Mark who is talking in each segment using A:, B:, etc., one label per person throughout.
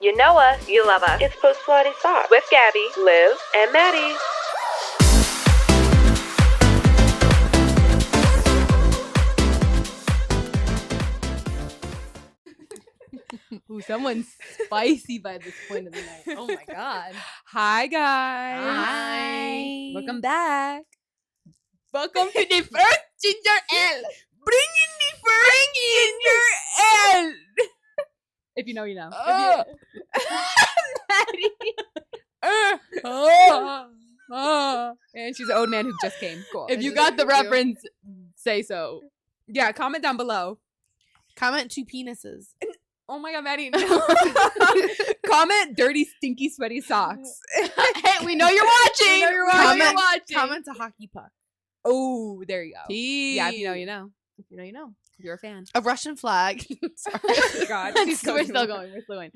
A: You know us. You love us. It's Puss Pilates Talk with Gabby, Liv, and Maddie.
B: Ooh, someone's spicy by this point of the night. Oh my god.
C: Hi guys.
B: Hi.
C: Welcome back.
B: Welcome to the first Ginger Ale. Bringing the first Ginger Ale. If you know, you know.
C: And she's an old man who just came. Cool.
B: If you got the reference, say so.
C: Yeah, comment down below.
D: Comment 2 penises.
C: Oh my god, Maddie. No. Comment dirty, stinky, sweaty socks.
B: Hey, we know you're watching.
C: We know you're watching.
D: Comment a hockey puck.
C: Oh, there you go.
B: Tea.
C: Yeah, if you know, you know.
B: If you know, you know.
C: You're a fan.
D: A Russian flag. Sorry.
C: Oh god.
B: We're still going. We're still going.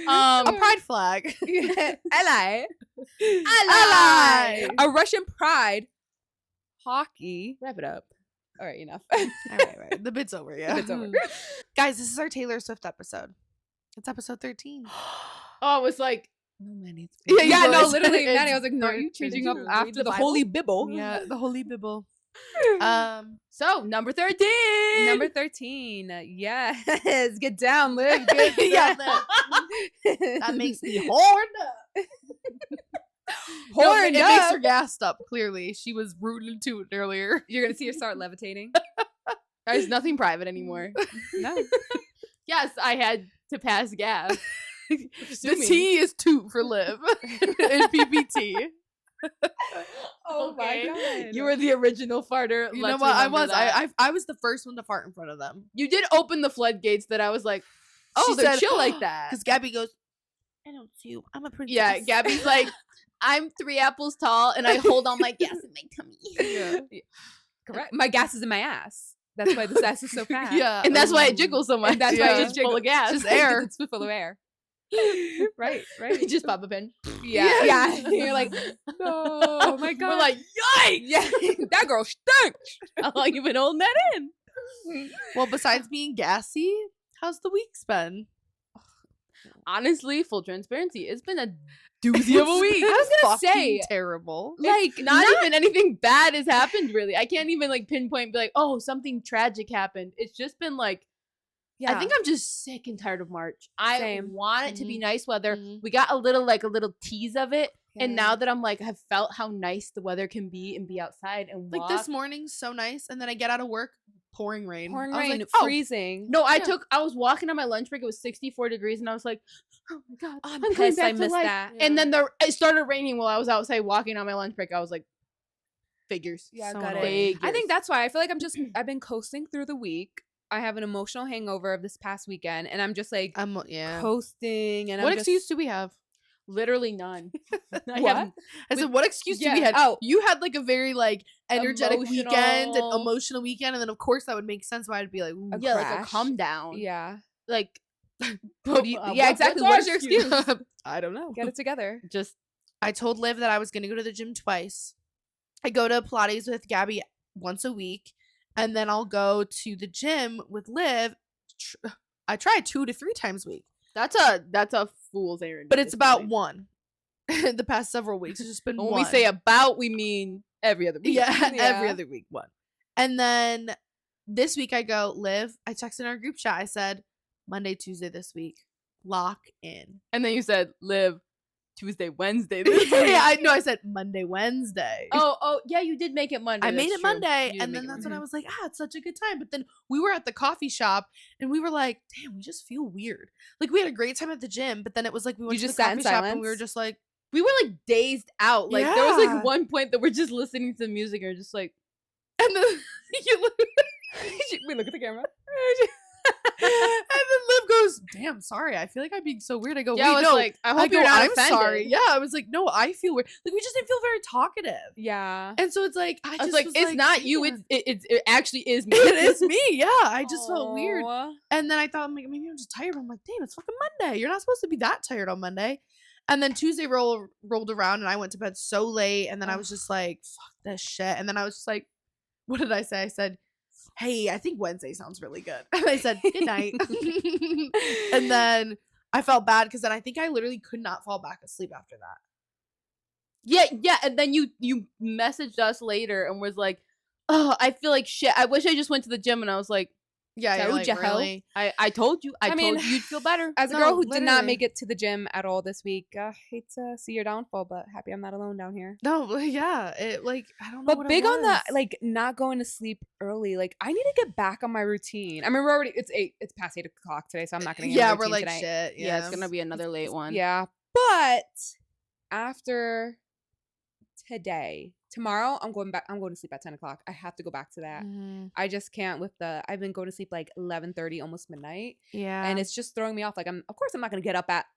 D: A pride flag.
C: Ally.
D: Ally.
C: A Russian pride hockey.
B: Wrap it up.
C: All right, enough.
D: All right. The bit's over, yeah.
C: It's over.
D: Guys, this is our Taylor Swift episode. It's episode 13.
B: Oh, it was like,
D: No, Maddie.
C: Yeah, no,
D: it's-
C: literally,
D: it's
C: Maddie, I was like, no, are you changing up
B: Read
C: after
B: the
C: the
B: Bible?
C: Holy Bible?
D: Yeah, the Holy Bible.
B: so number 13.
C: Number 13. Yes. Get down, Liv. Get
D: Yeah,
C: down.
D: that makes me horned up.
C: Horned
D: It
C: up.
D: makes her gassed up, clearly. She was rooting to it earlier.
C: You're going to see her start levitating.
B: There's nothing private anymore.
C: No.
B: Yes, I had to pass gas.
D: The
B: Assuming.
D: T is toot for Liv in PPT.
C: Oh
B: Okay.
C: my god.
B: You were the original farter.
D: You know
B: Let's
D: what? I
B: remember
D: was.
B: that.
D: I was the first one to fart in front of them.
B: You did open the floodgates that I was like, oh,
D: She
B: they're
D: said,
B: chill like that.
D: Because Gabby goes, I don't see. I'm a princess.
B: Yeah, Gabby's like, I'm 3 apples tall and I hold all my gas in my tummy.
C: Yeah. Correct. My gas is in my ass. That's why this ass is so fast.
D: Yeah.
B: And that's why it jiggles so much.
C: And that's
D: why
B: why
D: it
B: it's full of gas.
D: Just air.
C: It's full of air. Right.
B: You just pop a pin.
C: Yeah. Yeah. You're like, no. Oh my god.
B: We're like, yikes!
C: yeah. That girl stinks.
B: How long you been holding that in?
D: Well, besides being gassy, how's the week's been?
B: Honestly, full transparency, it's been a doozy of a week.
C: I was gonna
D: Fucking
C: say,
D: terrible.
C: like,
B: Not even anything bad has happened, really. I can't even like pinpoint and be like, oh, something tragic happened. It's just been like,
C: Yeah.
B: I think I'm just sick and tired of March. I
C: Same.
B: want it to be
D: Mhm.
B: nice weather.
D: Mhm.
B: We got a little tease of it. And
C: Yeah.
B: now that I'm like, have felt how nice the weather can be and be outside and walk.
D: Like this morning's so nice, and then I get out of work, pouring rain.
C: pouring
D: I was
C: rain,
D: like, oh,
C: freezing.
B: No,
D: Yeah.
B: I was walking on my lunch break. It was 64 degrees, and I was like, "Oh my god,
C: I'm
B: coming
C: pissed
B: back
C: I
B: to
C: missed
B: life."
C: that.
B: And then it started raining while I was outside walking on my lunch break. I was like, figures.
C: Yeah,
D: So
C: got
D: annoying.
C: it. I think that's why I feel like I've been coasting through the week. I have an emotional hangover of this past weekend, and I'm just like
D: yeah.
C: coasting. And
D: What
C: I'm
D: excuse
C: just,
D: do we have?
B: literally none. I
C: What?
B: have-
D: I said, what excuse do
C: Yeah.
D: we have?
C: Oh.
D: You had like a very like energetic weekend, an
B: Emotional.
D: emotional weekend, and then of course that would make sense why I'd be like, ooh.
C: A
B: yeah, like a
C: crash.
B: calm down.
C: Yeah.
B: Like,
C: What do you,
B: uh,
C: yeah,
B: what-
C: exactly.
B: what's
C: What
B: our
C: is your excuse?
D: I don't know.
C: Get it together.
B: just
D: I told Liv that I was going to go to the gym twice. I go to Pilates with Gabby once a week, and then I'll go to the gym with Liv. I try 2 to 3 times a week,
B: that's a fool's errand.
D: but
B: at
D: it's
B: this
D: about
B: point.
D: 1 the past several weeks. It's just been
B: When
D: 1.
B: we say about, we mean every other week.
D: yeah,
C: Yeah.
D: every other week 1. And then this week I go, Liv, I texted our group chat. I said, Monday, Tuesday this week, lock in.
B: And then you said live Tuesday, Wednesday. This week.
D: Yeah, I know. I said Monday, Wednesday.
B: Oh, yeah, you did make it Monday.
D: I made
B: that's
D: it
B: true.
D: Monday,
B: You did
D: and
B: make
D: then
B: it
D: that's
B: Monday.
D: when I was like, it's such a good time. But then we were at the coffee shop, and we were like, damn, we just feel weird. Like we had a great time at the gym, but then it was like we went
C: You
D: to
C: just
D: the
C: sat in
D: coffee shop, and we were
C: silence?
D: just like,
B: We were like dazed out. Like there was
D: Yeah.
B: like one point that we're just listening to music or just like
D: and then you look,
C: we look at the camera.
D: and then Liv goes, damn, sorry, I feel like I'm being so weird. I go,
B: yeah, I
D: wait,
B: was
D: no.
B: like, I
D: I
B: hope
D: go,
B: you're not
D: I'm
B: offended.
D: sorry. Yeah, I was like, no, I feel weird. Like we just didn't feel very talkative.
C: Yeah.
D: And so it's like I
B: I
D: just
B: was like, it's not you.
D: damn.
B: It actually is me.
D: It is me. Yeah, I just felt weird.
C: Aw.
D: And then I thought, like, maybe I'm just tired. But I'm like, damn, it's fucking Monday. You're not supposed to be that tired on Monday. And then Tuesday rolled around, and I went to bed so late. And then I was just like, fuck this shit. And then I was just like, what did I say? I said, hey, I think Wednesday sounds really good. And I said, good night. And then I felt bad because then I think I literally could not fall back asleep after that.
B: Yeah, and then you messaged us later and was like, "Oh, I feel like shit. I wish I just went to the gym." And I was like,
D: Yeah, you're
B: "Told
D: like,
B: ya, ho.
D: really?
B: I told you. I
C: mean,
B: told you you'd feel better."
C: As a
D: No,
C: girl who did not
D: literally.
C: make it to the gym at all this week, hate to see your downfall, but happy I'm not alone down here.
D: No, yeah, it like I don't know.
C: But
D: what
C: big
D: it
C: on the
D: was.
C: like not going to sleep early. Like I need to get back on my routine. I mean, we're already it's past 8 o'clock today, so I'm not gonna get
D: Yeah,
C: a
D: we're
C: routine
D: like
C: today.
D: shit.
B: Yeah, it's gonna be another late one.
C: Yeah, but after tomorrow, I'm going back. I'm going to sleep at 10 o'clock. I have to go back to that. I just can't with the. I've been going to sleep like 11:30, almost midnight,
D: Yeah,
C: and it's just throwing me off. Like of course, I'm not gonna get up at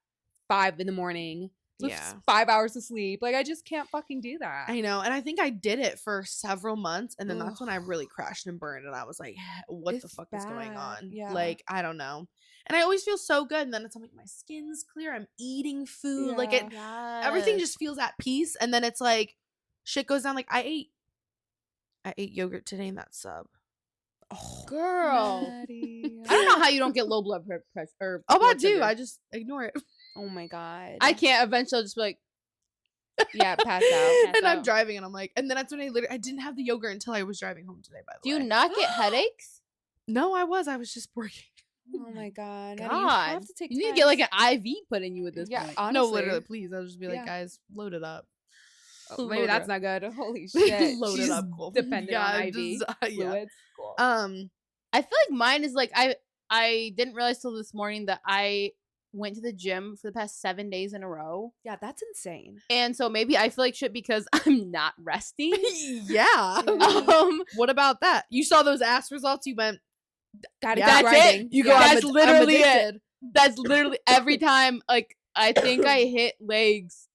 C: 5 in the morning. With
D: Yeah.
C: 5 hours of sleep. Like I just can't fucking do that.
D: I know, and I think I did it for several months, and then that's when I really crashed and burned, and I was like, "What the
C: It's
D: fuck is going
C: bad.
D: on?"
C: Yeah.
D: Like I don't know. And I always feel so good, and then it's like my skin's clear. I'm eating food, like it. Everything just feels at peace, and then it's like shit goes down. Like I ate yogurt today in that sub.
C: Oh,
B: Girl.
C: Maddie.
B: I don't know how you don't get low blood pressure. Or
D: Oh, I
B: blood
D: do.
B: sugar.
D: I just ignore it,
C: Oh my god.
B: I can't. Eventually, I'll just be like,
C: Yeah, pass out.
D: and I'm
B: out.
D: driving, and I'm like, and then that's when I didn't have the yogurt until I was driving home today. By the
B: "Do you
D: way,
B: not get headaches?"
D: no, I was just working.
C: Oh my god. Maddie,
B: God,
C: you have to take
B: you need to
C: time
B: get like an IV put in you at this
C: Yeah,
B: point.
C: honestly.
D: No, literally, please. I'll just be like,
C: Yeah.
D: guys, load it up.
C: Oh, maybe
B: Load
C: that's
B: her
C: not good. Holy shit.
D: Load
C: She's
D: it up, cool.
C: dependent on
D: Yeah,
C: IV
D: just, yeah.
C: fluids. Cool.
B: I feel like mine is like I didn't realize till this morning that I went to the gym for the past 7 days in a row.
C: Yeah, that's insane.
B: And so maybe I feel like shit because I'm not resting.
D: Yeah. What about that? You saw those ass results. You went.
C: Gotta
D: Yeah.
C: keep
B: That's
C: grinding.
B: it. You
C: Yeah.
B: go. That's
D: I'm
B: literally it.
D: addicted.
B: That's literally every time. Like I think I hit legs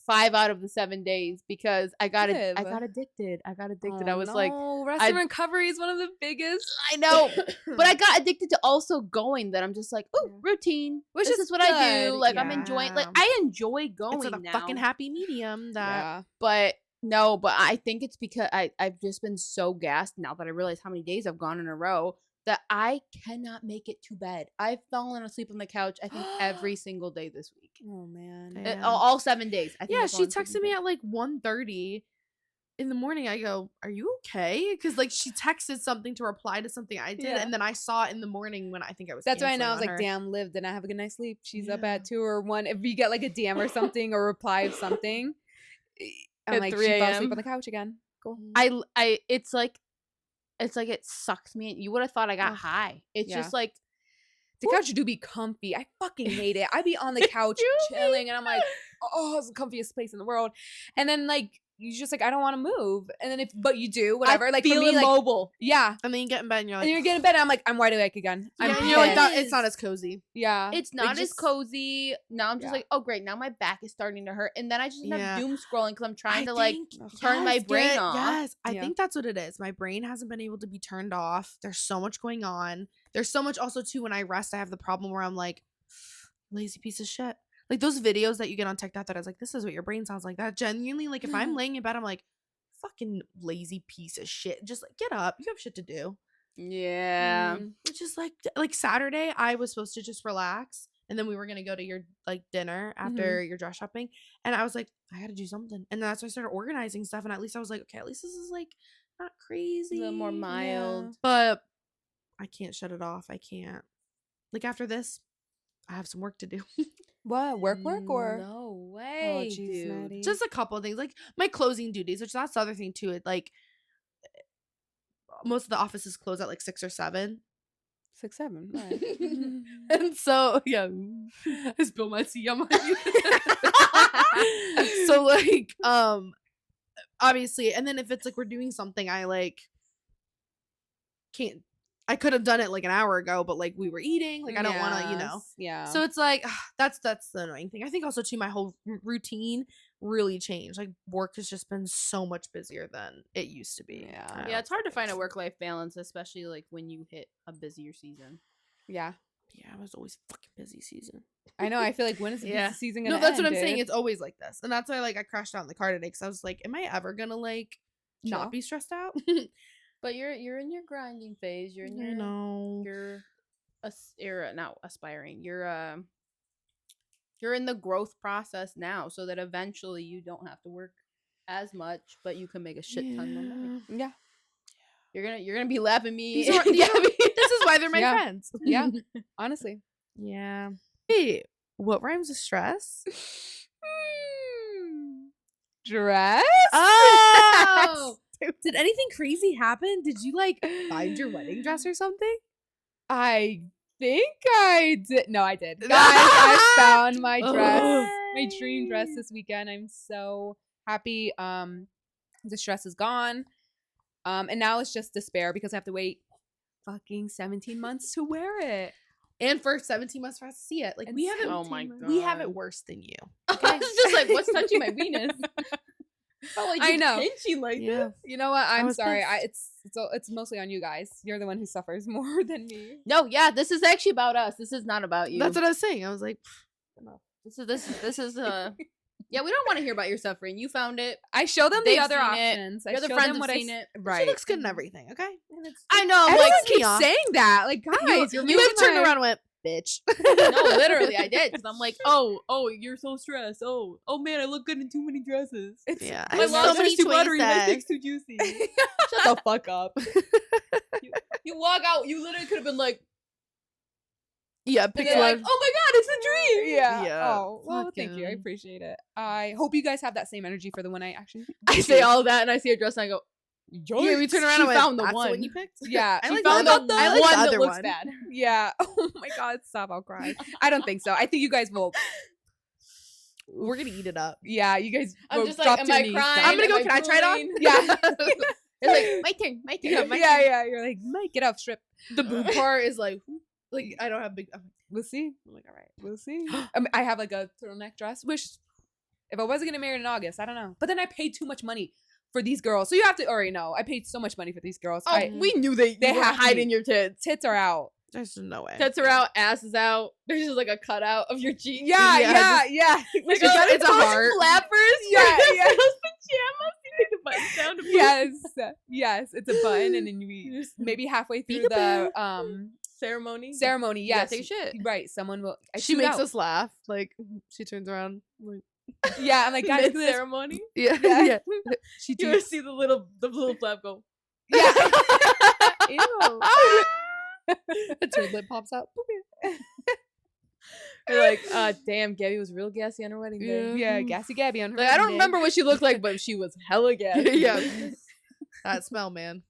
B: 5 out of the 7 days because I got
C: Liv.
B: addicted. I got addicted.
C: Oh,
B: I was like,
C: rest
B: I-
C: and recovery is one of the biggest.
B: I know, but I got addicted to also going. That I'm just like, oh,
C: Yeah.
B: routine.
C: Which
B: This
C: is
B: is what I do.
C: good,
B: Like I'm enjoying. Like
D: yeah.
B: I enjoy going
D: It's like a
B: now.
D: fucking happy medium. That
C: Yeah.
B: But no, but I think it's because I've just been so gassed now that I realize how many days I've gone in a row that I cannot make it to bed. I've fallen asleep on the couch, I think, every single day this week.
C: Oh man.
D: Yeah.
B: All 7 days. I think
D: yeah,
B: I've
D: she
B: fallen asleep
D: texted me at like 1:30 in the morning. I go, "Are you okay?" Because like she texted something to reply to something I did,
C: Yeah.
D: and then I saw it in the morning when I think I was.
C: That's why I know. I
D: canceling
C: was
D: on
C: like,
D: her.
C: damn, Liv did not have a good night's sleep. She's up
D: Yeah.
C: at 2 or 1. If you get like a DM or something or reply of something, I'm
B: At
C: like,
B: 3
C: she fell
B: a.m.
C: asleep on the couch again. Cool.
B: it's like it sucks me. You would have thought I got
C: Ugh.
B: high. It's
C: Yeah.
B: just like
C: The couch do be comfy. I fucking hate it. I be on the couch chilling and I'm like, oh, it's the comfiest place in the world. And then like you just like I don't want to move. And then but you do whatever.
B: I
C: like
B: feel
C: for me, like
B: immobile.
C: yeah.
D: And then you get in bed and you're like,
C: And you're getting in bed and I'm like, I'm wide awake again. I'm
D: yeah, and you're like that.
C: pissed.
D: It's not as cozy.
C: Yeah.
B: It's not as
C: just-
B: cozy. Now I'm just
C: Yeah.
B: like, oh great, now my back is starting to hurt, and then I just end
D: Yeah.
B: up doom scrolling because I'm trying
D: I
B: to like
D: think-
B: turn my brain
D: yeah,
B: off.
D: Yes, I
C: Yeah.
D: think that's what it is. My brain hasn't been able to be turned off. There's so much going on. There's so much also too when I rest. I have the problem where I'm like, lazy piece of shit. Like those videos that you get on TikTok that I was like, this is what your brain sounds like. That genuinely, like if I'm laying in bed, I'm like, fucking lazy piece of shit. Just like get up. You have shit to do.
B: Yeah.
D: It's just like Saturday, I was supposed to just relax, and then we were gonna go to your like dinner after your dress shopping, and I was like, I had to do something, and that's why I started organizing stuff, and at least I was like, okay, at least this is like not crazy,
B: A little more mild.
D: but I can't shut it off. I can't. Like after this, I have some work to do.
C: What? Work or
B: no
C: oh
B: way,
C: jeez,
B: dude.
C: Maddie.
D: Just a couple of things, like my closing duties, which that's the other thing too. It like most of the offices close at like 6 or 7.
C: 6, 7. Right.
D: And so yeah, I spilled my tea on my so like obviously, and then if it's like we're doing something I like can't, I could have done it like an hour ago, but like we were eating, like I don't want to, you know.
C: Yes, Yeah.
D: So it's like that's the annoying thing. I think also too my whole routine really changed. Like work has just been so much busier than it used to be.
C: Yeah.
D: I don't
B: Yeah,
D: know.
B: it's hard to find a work-life balance, especially like when you hit a busier season.
C: yeah.
D: Yeah, it was always fucking busy season.
C: I know. I feel like when is the
B: Yeah.
C: season gonna
D: No, that's what
C: end,
D: I'm saying.
C: dude?
D: It's always like this, and that's why like I crashed out in the car today because I was like, am I ever gonna like
C: Chill.
D: not be stressed out?
B: But you're in your grinding phase. You're in
D: I
B: your
D: know.
B: you're not aspiring. You're you're in the growth process now, so that eventually you don't have to work as much, but you can make a shit ton more money.
C: Yeah.
B: You're gonna be lapping me.
D: These are, this is why they're my
C: Yeah.
D: friends.
C: Yeah. Honestly.
D: Yeah. Hey, what rhymes with stress?
C: Dress?
D: Oh! Did anything crazy happen? Did you like find your wedding dress or something?
C: I think I did. No, I did. Guys, I found my dress, my dream dress this weekend. I'm so happy. The stress is gone. And now it's just despair because I have to wait fucking 17 months to wear it.
D: And for 17 months for us to see it. Like, we have it.
B: Oh my
D: We have it
B: God.
D: worse than you.
B: Okay. It's just like, what's touching my penis? Felt like
C: I
B: you
C: know.
B: pinching like
D: Yeah.
B: this.
C: You know what? I'm
D: was
C: sorry.
D: pissed.
C: It's mostly on you guys. You're the one who suffers more than me.
B: No, yeah, this is actually about us. This is not about you.
D: That's what I was saying. I was like,
B: This is yeah, we don't want to hear about your suffering. You found it.
C: I show them the
B: They've
C: other
B: seen it.
C: options. I
B: Your other
C: show
B: friends
C: them
B: have
C: what
B: seen
C: I
B: it.
C: right.
D: she looks good and everything, okay?
B: I know. I'm
C: Everyone
B: like,
C: keeps
D: off.
C: saying that. Like, guys, you're
D: you
C: making
D: have turned
C: my-
D: around and went, bitch.
B: no, literally, I did because I'm like, oh, you're so stressed. Oh, man, I look good in too many dresses.
D: Yeah.
B: My lobster's too buttery. My steak's too juicy. Shut the fuck up. You walk out. You literally could have been like,
D: Yeah,
B: and
D: pick
B: they're like,
D: one.
B: oh my God, it's a dream.
C: Yeah.
D: Yeah.
C: Oh, well, thank you. I
D: Fucking-
C: appreciate it. I hope you guys have that same energy for the one I actually.
B: I say all that, and I see a dress, and I go,
D: Yeah, we turn around
B: She
D: and went,
B: found the
D: that's
B: one.
D: the one you picked?
C: Yeah.
D: I
B: She
D: like
B: found
D: the
B: the
D: other- I like
B: one
D: the
B: that
D: other
B: looks
D: one.
B: bad.
C: Yeah. Oh my God. Stop. I'll cry. I don't think so. I think you guys will.
D: We're going to eat it up.
C: Yeah. You guys.
B: I'm
C: will
B: just
C: drop
B: like, am
C: to your
B: I
C: knees.
B: crying?
D: I'm gonna go.
B: Am
D: Can I try it on?
B: drooling?
C: Yeah.
B: It's like, my turn.
C: Yeah. You're like, Mike, get up, strip.
D: The boob part is like I don't have big. I'm
C: We'll see.
D: like, all right.
C: We'll see. I have like a turtleneck dress, which if I wasn't getting married in August, I don't know. But then I paid too much money for these girls. So you have to already know. I paid so much money for these girls.
B: Oh, we knew they
C: They
B: were
C: have to
B: hiding
C: be.
B: your tits.
C: Tits are out.
D: There's no way.
B: Tits are out, ass is out. There's just like a cutout of your cheek.
C: Yeah.
B: Like
D: It's a- it's a
B: those
D: heart.
B: flappers.
C: Yeah,
B: for
C: yeah.
B: those pajamas. You take the buttons down to put
C: Yes. It's a button, and then you maybe halfway through the
B: ceremony.
C: ceremony.
B: You gotta
C: Yes,
B: take a shit.
C: right. Someone will. I
D: She
C: shoot
D: makes
C: out.
D: us laugh. Like, she turns around. Like,
C: Yeah, I'm like, guys, look at this.
B: ceremony.
D: yeah.
C: Yeah.
D: yeah. She
B: You
D: toots.
B: see the little flap go.
C: Yeah.
D: Ew. It's her lip pops out.
B: You're like, damn, Gabby was real gassy on her wedding day.
C: Yeah, Gassy Gabby on her.
B: Like, I don't
C: wedding day.
B: remember what she looked like, but she was hella gassy.
D: Yeah. That smell, man.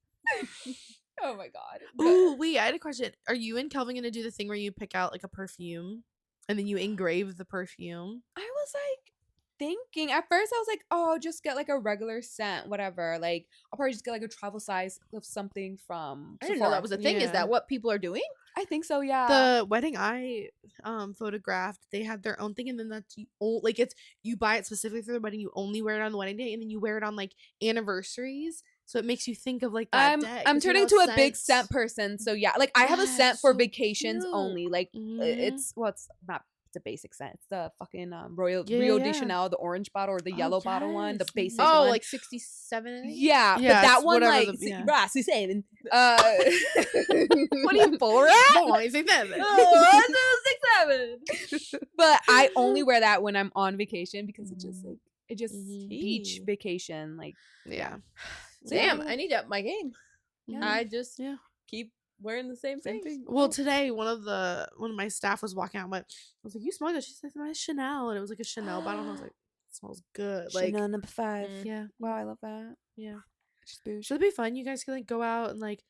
C: Oh my God. But-
D: Ooh, wait, I had a question. Are you and Kelvin gonna do the thing where you pick out like a perfume and then you engrave the perfume?
C: I was like thinking at first, I was like, oh, just get like a regular scent, whatever. Like, I'll probably just get like a travel size of something from.
B: I didn't know
C: Sephora.
B: that was a thing. Is
D: Yeah.
B: that what people are doing?
C: I think so. Yeah.
D: The wedding I photographed, they had their own thing, and then that's like it's you buy it specifically for the wedding. You only wear it on the wedding day, and then you wear it on like anniversaries. So it makes you think of like that day.
C: I'm
D: 'cause you
C: turning
D: know,
C: to a big
D: scents-
C: scent person. So yeah, like I have a
D: Yeah,
C: scent for
D: so
C: vacations
D: cute.
C: only. Like
D: Mhm.
C: it's it's not. It's a basic scent. It's the fucking Rio
D: Yeah,
C: de
D: yeah.
C: Chanel, the orange bottle or the
D: Oh,
C: yellow bottle one, the
D: yes,
C: basic
D: mhm.
C: one.
B: 67.
C: Yeah,
D: Yeah,
C: but that
D: it's
C: one
D: whatever
C: like
D: the- yeah.
C: Ross is saying, what are you for?
D: Don't want anything then.
C: Oh, 6'7". But I only wear that when I'm on vacation because it just like it just
D: Mhm.
C: beach vacation like
D: Yeah.
B: Damn, I need to up my game.
D: Yeah.
B: I just
D: Yeah.
B: keep wearing the same thing.
D: Well, today one of my staff was walking out and went, I was like, you smell good. She said, my Chanel. And it was like a Chanel bottle. And I was like, it smells good. Like,
C: Chanel number 5.
B: Mm.
D: yeah.
C: Wow, I love that.
D: Yeah.
C: She's bougie.
D: Should it be fun? You guys can like go out and like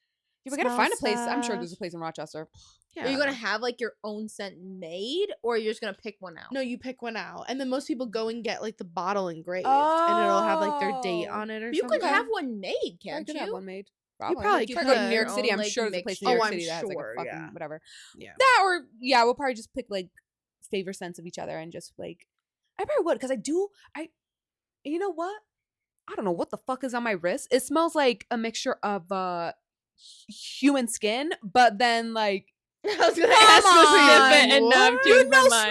C: Yeah, we gotta
D: smell
C: find a place. I'm sure there's a
D: stuff.
C: place in Rochester.
D: Yeah.
B: Are you gonna have like your own scent made, or you're just gonna pick one out?
D: No, you pick one out. And then most people go and get like the bottle engraved and it'll have like their date
C: Oh.
D: on it or
B: you
D: something.
B: could have one made,
C: Yeah, I
B: can't
C: could
B: you?
C: have one made.
D: probably
C: Like, you
D: could.
C: go to New York
B: Your
C: City.
B: own,
C: I'm
B: like,
C: sure there's a place in
B: mixture.
C: New York
D: Oh, I'm
C: City that has like
D: sure,
C: a fucking
D: yeah.
C: whatever.
D: Yeah.
C: That or yeah, we'll probably just pick like favorite scents of each other and just like I probably would because I you know what? I don't know what the fuck is on my wrist. It smells like a mixture of human skin, but then like
B: I was gonna
C: Come
B: ask
C: on,
B: specific, and now I'm
D: what?
C: you
B: changing my
C: know,
B: mind.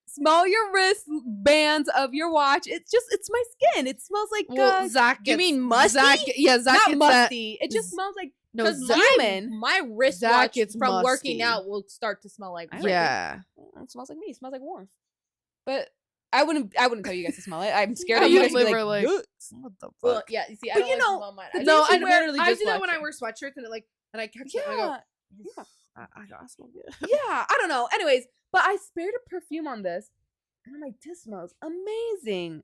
C: smell your wrist bands of your watch. It's my skin. It smells like
D: Well, Zach
B: you
D: gets,
B: mean musty?
D: Zach, yeah, Zach
C: not
D: gets that.
C: musty. It just smells like
D: No,
B: Because
D: Zach,
C: human.
B: my wristwatch
D: Zach gets
B: from working
D: musty.
B: out will start to smell like
C: I
B: rape.
D: yeah.
C: it smells like me. It smells like warmth. But I wouldn't tell you guys to smell it. I'm scared
D: I
C: of you
D: would
C: guys to be
D: live
C: like,
D: like,
C: "Ugh."
D: what the fuck?
B: Well, yeah. You see, I
C: But
B: don't
C: you
B: like
C: know,
B: smell mine.
C: the
D: No,
C: thing
D: I
C: is
D: literally
B: just
D: do that when I
B: watch
D: wear sweatshirts and I catch it and I go, I gotta smell good.
C: Yeah, I don't know. Anyways, but I sprayed a perfume on this, and I'm like, this smells amazing.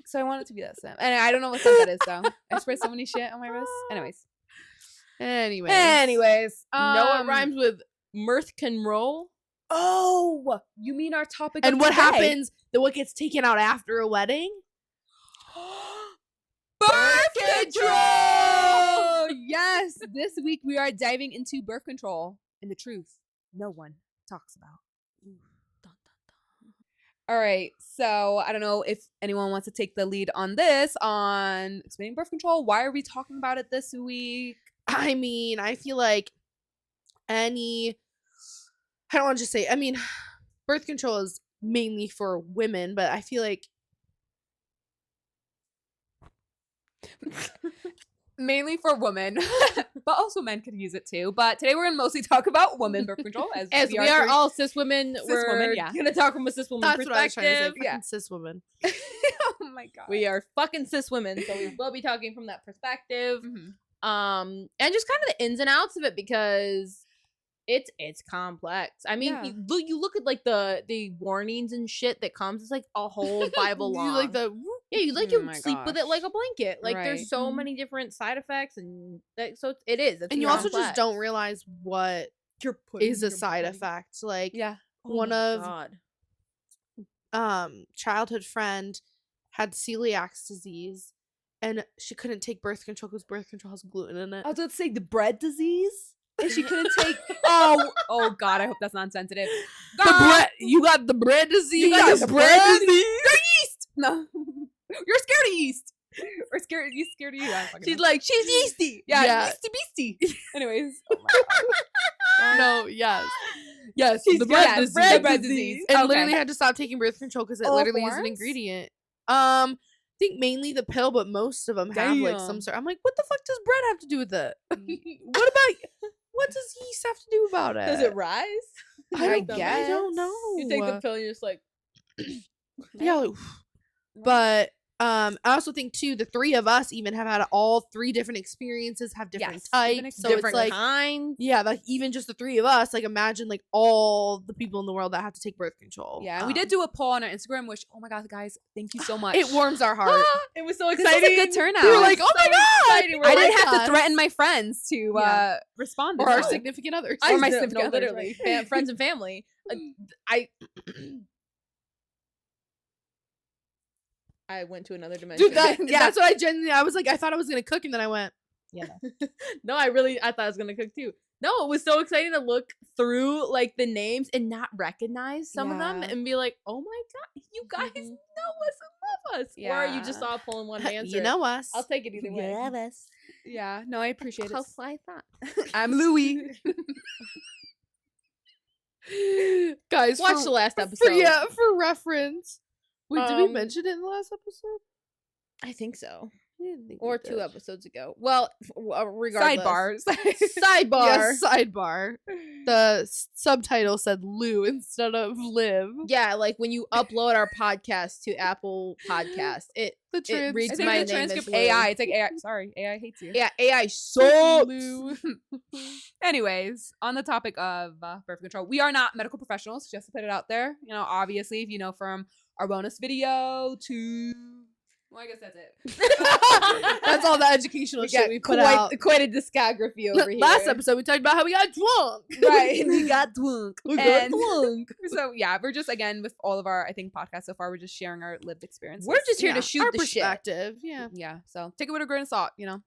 C: So I want it to be that scent. And I don't know what scent that is, though. I sprayed so many shit on my wrist. Anyways.
B: Anyways, know what
C: um,
B: rhymes with mirth can roll?
C: Oh, you mean our topic
D: And
C: of
D: what
C: today?
D: happens? What gets taken out after a wedding?
C: Birth control! Yes, this week we are diving into birth control and the truth no one talks about. All right, so I don't know if anyone wants to take the lead on this, on explaining birth control. Why are we talking about it this week?
D: I mean, I feel like I don't want to just say, I mean, birth control is mainly for women, but I feel like
C: Mainly for women, but also men could use it too. But today we're going to mostly talk about women birth control.
B: As we are
C: three-
B: all cis women,
C: Cis
B: we're
C: women, yeah.
B: gonna talk from a cis woman
D: that's what I was trying to say.
B: perspective.
D: Fucking cis woman.
C: Oh my god.
B: We are fucking cis women, so we will be talking from that perspective.
C: Mhm.
B: And just kind of the ins and outs of it because it's complex. I mean,
C: Yeah.
B: you look at like the warnings and shit that comes. It's like a whole Bible
D: You
B: long.
D: like the
B: you
C: Oh my
B: sleep with it like a blanket. Like
C: Right.
B: there's so
D: Mhm.
B: many different side effects, and so it is. It's
D: and you also just
B: complex.
D: don't realize what
B: You're
D: is a side effect. Like
C: Yeah.
D: one
B: Oh
D: of
B: God.
D: childhood friend had celiac disease and she couldn't take birth control because birth control has gluten in it.
C: I was about to say the bread disease. And she couldn't take. Oh God! I hope that's not sensitive.
D: You got the bread disease.
C: You got the bread
D: disease.
C: You're yeast. No, you're scared of yeast. Or scared? You scared of you? I don't fucking
B: She's
C: know.
B: like, she's yeasty.
C: yeah,
D: Yeah.
C: yeasty beastie. Anyways, oh my God.
D: No, yes.
B: Yes,
C: She's
B: the
C: got
B: bread,
C: bread
B: bread
C: disease.
B: disease.
D: And
C: Okay.
D: literally had to stop taking birth control because it
C: All
D: literally is an
C: forms?
D: ingredient. I think mainly the pill, but most of them have like some
C: Damn.
D: sort. I'm like, what the fuck does bread have to do with it? What does yeast have to do about it?
B: Does it rise?
C: I
D: I
C: guess.
D: don't know.
B: You take the pill, and you're just like,
D: Yeah, like, but I also think too the three of us even have had all three different experiences, have different
C: Yes,
D: types,
C: different
D: so
B: different
D: it's like
B: kinds.
D: yeah, like even just the three of us, like imagine like all the people in the world that have to take birth control.
C: Yeah, and we did do a poll on our Instagram, which oh my God, guys, thank you so much.
D: It warms our heart.
B: It was so
C: This
B: exciting.
C: is a good turnout.
D: We were like, oh my god!
B: exciting. We're
C: I
B: like,
C: didn't have to
D: God.
C: threaten my friends to
D: Yeah.
C: respond.
D: Or
C: to
D: our
C: this.
D: significant others.
C: Or my
B: no,
C: significant others,
B: literally,
C: right.
B: friends and family. I went to another dimension.
D: Dude,
C: Yeah.
D: that's what I was like, I thought I was gonna cook, and then I went,
B: No, I thought I was gonna cook too. No, it was so exciting to look through like the names and not recognize some of them
C: Yeah.
B: and be like, oh my God, you guys
C: Mhm.
B: know us and love us. Or are you just
C: Yeah.
B: all pulling one answer?
D: you know us.
B: I'll take it either way.
C: us. Yeah, no, I appreciate it.
B: How fly thought.
C: I'm Louis.
D: Guys,
B: Watch the last
D: for
B: episode.
D: for reference. Wait, did we
B: Um,
D: mention it in the last episode?
B: I think so.
D: I didn't think we
B: Or
D: did.
B: 2 episodes ago. Well, regardless.
C: Sidebars.
B: Sidebar.
D: Yes, sidebar. The subtitle said Lou instead of Liv.
B: Yeah, like when you upload our podcast to Apple Podcast, it reads
C: I think
B: my
C: the
B: name
C: transcript
B: as Lou.
C: AI. It's like AI. Sorry, AI hates you.
B: Yeah, AI sucks.
C: Lou. Anyways, on the topic of birth control, we are not medical professionals. Just to put it out there, you know, obviously, if you know from our bonus video to, well, I guess that's it.
D: That's all the educational shit we put out.
B: quite a discography over here.
D: Last episode, we talked about how we got drunk.
C: Right, we got drunk.
D: We got
C: And-
D: drunk.
C: So yeah, we're just again with all of our I think podcasts so far, we're just sharing our lived experiences.
B: We're just here
D: Yeah,
B: to shoot
D: our
B: the shit
D: perspective. Yeah.
C: yeah. So take it with a grain of salt, you know.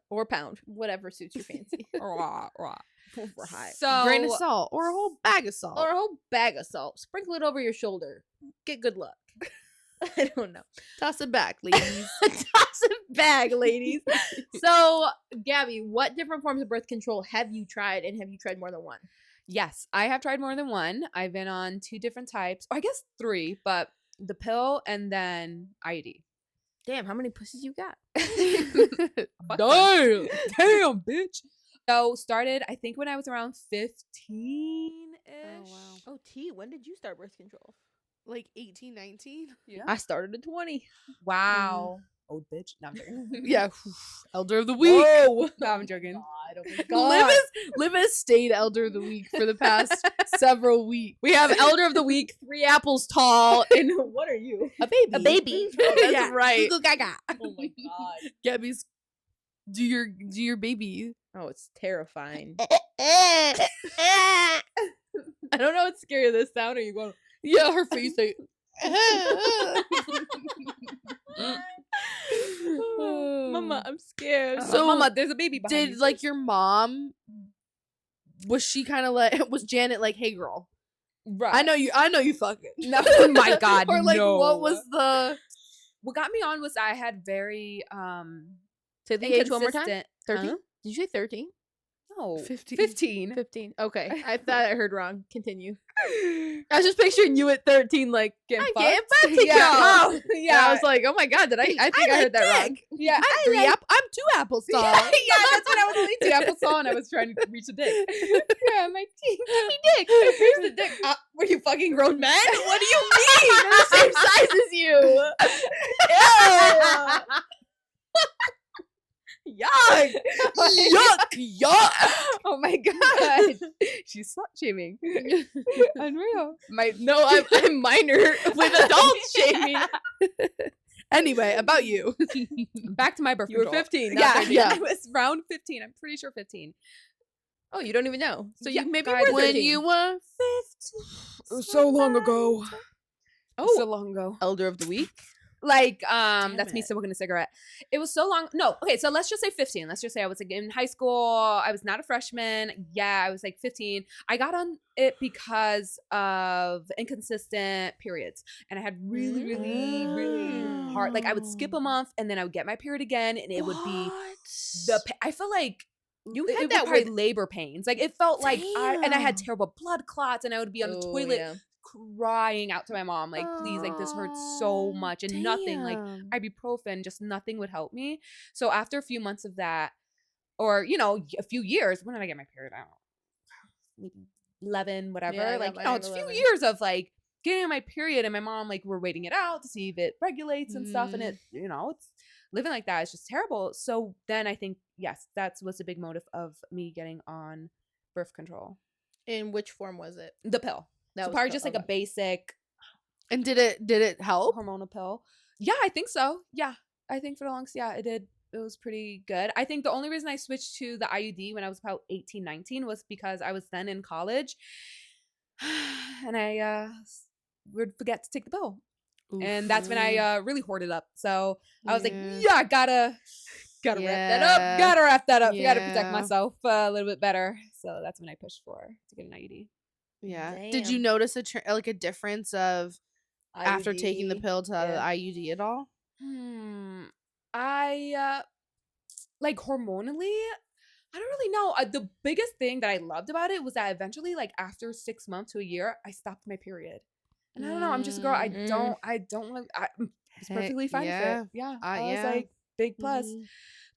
B: or pound, whatever suits your fancy.
C: Rah, rah.
B: We're high.
C: So
D: Grain of salt or a whole bag of salt.
B: Or a whole bag of salt. Sprinkle it over your shoulder. Get good luck. I don't know.
D: Toss it back, ladies.
B: Toss it back, ladies. So, Gabby, what different forms of birth control have you tried, and have you tried more than one?
C: yes, I have tried more than one. I've been on 2 different types. Or I guess 3, but the pill and then IUD.
B: Damn, how many pussies you got?
C: Damn, damn, bitch. So started, I think when I was around 15-ish.
B: Oh, T, when did you start birth control?
D: like 18, 19.
C: Yeah.
B: I started at 20.
C: Wow. Old bitch. No, I'm joking.
D: Yeah. Elder of the week.
C: Whoa. No, I'm joking.
D: Liv has stayed elder of the week for the past several weeks.
B: We have elder of the week, 3 apples tall, and what are you?
D: A baby.
B: A baby.
D: Oh, that's
B: Yeah.
D: right.
B: Goo goo gaga. Oh my god.
D: Gabby's do your baby.
B: Oh, it's terrifying. I don't know what's scary of this sound. Are you going?
D: Yeah, her face like
B: Mama, I'm scared.
D: So,
B: Mama, there's a baby behind
D: did
B: you.
D: like your mom was she kind of like was Janet like, hey girl,
C: Right.
D: I know you fucking.
C: No, oh my god.
D: Or like
C: no.
D: what was the
C: What got me on was I had very
B: Say the age one more time.
C: inconsistent.
B: 13?
C: Huh?
B: Did you say 13?
C: No.
D: 15.
C: 15.
B: 15. Okay. I thought I heard wrong. Continue. I was just picturing you at 13, like, getting
D: I get
B: fucked.
D: fucked,
B: Yeah.
D: y'all.
B: Oh, yeah. I was like, oh my god, did I think I heard that wrong.
C: Yeah.
D: I'm 2 apples tall.
C: Yeah, that's when I was only 2 apples tall and I was trying to reach a dick. Yeah, my teeth.
B: Give me dick. Here's the dick. Were you fucking grown men? What do you mean? They're the same size as you. Yuck.
D: Yuck.
C: Oh my god. She's slut shaming. Unreal.
B: I'm minor with adult shaming.
D: Anyway, about you.
C: Back to my birth
B: You were
C: control.
B: 15.
C: Yeah,
B: not 13.
C: yeah. I was around 15. I'm pretty sure 15.
B: Oh, you don't even know. So
C: Yeah,
B: you maybe
C: guys,
B: were
D: When
B: 13.
D: you were 15.
B: so long ago.
C: Oh, so long ago.
B: Elder of the week.
C: Like, that's me
D: it.
C: smoking a cigarette. It was so long. No, okay, so let's just say 15. Let's just say I was like in high school. I was not a freshman. Yeah, I was like 15. I got on it because of inconsistent periods. And I had really hard, like I would skip a month and then I would get my period again and it would be I feel like
B: You
C: it
B: had
C: was
B: that
C: probably
B: with
C: labor pains. Like it felt like and I had
D: Damn.
C: terrible blood clots and I would be on the toilet crying out to my mom, like, please, like, this hurts so much and nothing, like, ibuprofen, just nothing would help me. So after a few months of that, or, you know, a few years, when did I get my period? I don't know, maybe 11, whatever.
B: Yeah, I got
C: like,
B: mine
C: no,
B: at
C: it's a few
B: 11.
C: years of, like, getting my period and my mom, like, we're waiting it out to see if it regulates and stuff. And it, you know, it's living like that is just terrible. So then I think, yes, that was a big motive of me getting on birth control.
B: In which form was it?
C: The pill.
B: That
C: So
B: was
C: probably
B: pill,
C: just like
B: okay.
C: a basic
D: And did it help?
C: hormonal pill. Yeah, I think so. Yeah, I think for the longest, yeah, it did. It was pretty good. I think the only reason I switched to the IUD when I was about 18, 19 was because I was then in college and I would forget to take the pill. And that's when I really hoarded up. So I was like, yeah, I gotta wrap that up. Gotta wrap that up. Gotta protect
D: Yeah.
C: myself a little bit better. So that's when I pushed to get an IUD.
D: Yeah. Did you
B: Damn.
D: notice a difference of after taking the
B: IUD.
D: pill to the
B: Yeah.
D: IUD at all?
C: I like hormonally, I don't really know. The biggest thing that I loved about it was that eventually, like after 6 months to a year, I stopped my period. And I don't know. I'm just a girl. I don't want. I was perfectly fine with it. Yeah, I was
D: yeah.
C: like big plus.
D: Mhm.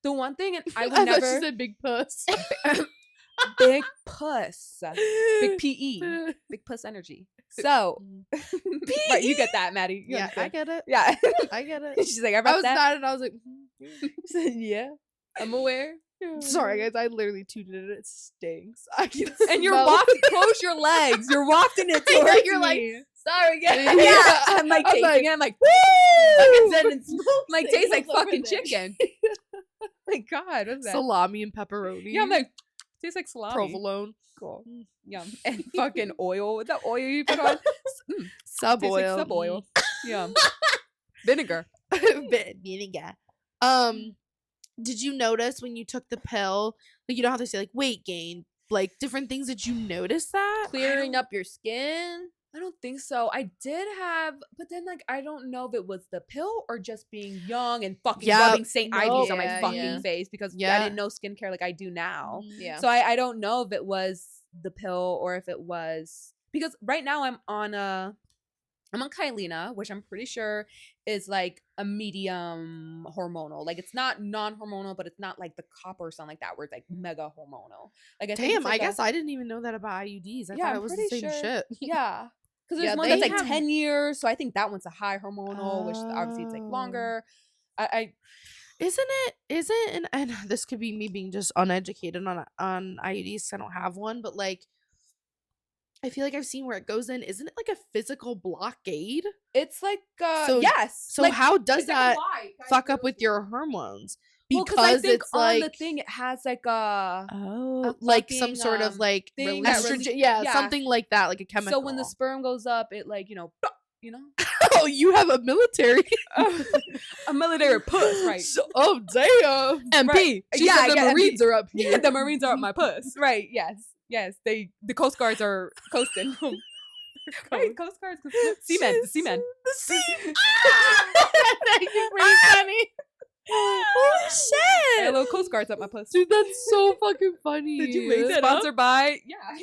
C: The one thing, and I would
D: I thought
C: never
D: she said big puss.
C: big puss, big PE, big puss energy. So, right, you get that, Maddie. You
D: Yeah, I
C: understand.
D: get it.
C: Yeah.
D: I get it.
C: She's like, I
D: I
C: read
D: was
C: that.
D: nodding. I was like,
B: Yeah, I'm aware.
D: sorry guys, I literally tooted it. It stinks. I can
C: And you're
D: smell
C: wafting. Close your legs. You're wafting it
D: I know,
C: towards
D: you're like,
C: me.
B: Sorry, guys.
C: Yeah, I'm like
D: I'm
C: tasting
D: like,
C: it. I'm like, woo!
B: Sending smoke
C: Like tastes like
B: signals over
C: fucking
B: there.
C: chicken. My God, what's that?
D: salami and pepperoni.
C: Yeah, I'm like, tastes like salami.
D: provolone.
C: Cool. Yum. And fucking oil. With the oil you put on.
D: Sub
C: Tastes
D: oil.
C: like sub oil. Yum. Vinegar.
D: Vinegar. Did you notice when you took the pill, like you know how they say like weight gain, like different things that you noticed that?
B: Clearing up your skin.
C: I don't think so. I did have, but then like I don't know if it was the pill or just being young and fucking
D: Yeah,
C: rubbing St.
D: no.
C: Ivy's on my
B: Yeah,
C: fucking
B: yeah.
C: face because I
D: Yeah.
C: didn't know skincare like I do now.
B: Yeah.
C: So I don't know if it was the pill or if it was because right now I'm on Kyleena, which I'm pretty sure is like a medium hormonal. Like it's not non-hormonal, but it's not like the copper or something like that where it's like mega hormonal. Like I think
D: Damn,
C: it's like
D: I guess I didn't even know that about IUDs. I
C: Yeah,
D: thought
C: I'm
D: it was the
C: pretty
D: same
C: sure.
D: shit.
C: yeah. Because
D: Yeah,
C: there's one
D: they
C: that's like
D: have-
C: 10 years. So I think that one's a high hormonal, which obviously it's like longer. I
D: Isn't and this could be me being just uneducated on IUDs. I don't have one, but like I feel like I've seen where it goes in. Isn't it like a physical blockade?
C: it's like
D: So-
C: yes.
D: So
C: like,
D: how does
C: it's like
D: that
C: a lie. Guys,
D: fuck
C: go
D: up with
C: see.
D: your hormones?
C: Well, because I think
D: it's
C: on
D: like
C: the thing it has like a
D: like some
C: fucking,
D: sort of like
C: thing that
D: estrogen,
C: release-
D: yeah,
C: yeah.
D: something like that, like a chemical.
C: so when the sperm goes up, it like you know.
D: Oh, you have a military.
C: A military puss, right?
D: Oh damn.
B: MP.
C: Right.
B: She
C: Yeah,
B: said the
C: yeah,
B: Marines are up
C: Yeah,
B: here.
C: the Marines are up my puss. Right? Yes. The Coast Guards are coasting. Right, Coast Guards, seamen, the seamen.
D: The sea. That's actually pretty funny. Holy
C: Hey,
D: shit.
C: little Coast Guards up my puss.
D: Dude, that's so fucking funny.
B: Did you make that up?
C: Sponsored by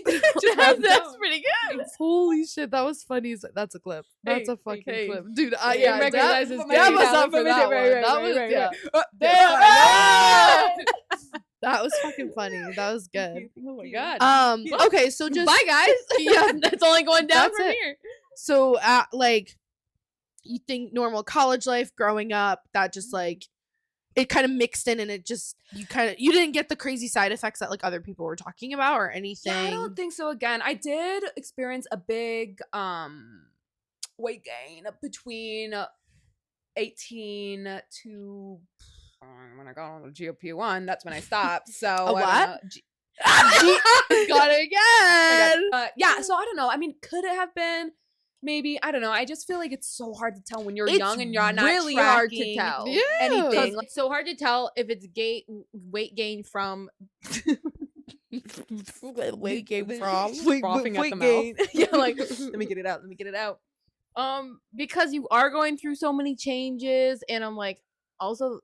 B: That's pretty good.
D: Holy shit, that was funny. That's a clip. That's
C: Hey,
D: a fucking
B: hey.
D: clip. Dude,
B: Hey,
D: yeah,
B: recognize
D: that,
B: his
D: that
B: name.
D: was
B: Yeah,
D: up for that one. That was, yeah.
C: Ah!
D: That was fucking funny. That was good.
B: Oh my god.
D: Okay, so just
B: Bye guys.
D: Yeah,
B: That's only going down
D: that's
B: from
D: it.
B: here.
D: so like you think normal college life growing up, that just like it kind of mixed in and it just you didn't get the crazy side effects that like other people were talking about or anything.
C: Yeah, I don't think so. Again, I did experience a big weight gain between 18 to when I got on the GLP-1. That's when I stopped. So I don't
D: what?
C: know.
D: Got it again.
C: Yeah, so I don't know. I mean, could it have been? Maybe, I don't know. I just feel like it's so hard to tell when you're
B: It's
C: young and you're not
B: really hard to
C: tracking
B: tell.
D: Yeah.
C: anything.
B: It's so hard to tell if it's weight gain from
D: Weight gain from
C: Frothing at the mouth.
B: yeah, like let me get it out. Because you are going through so many changes, and I'm like, also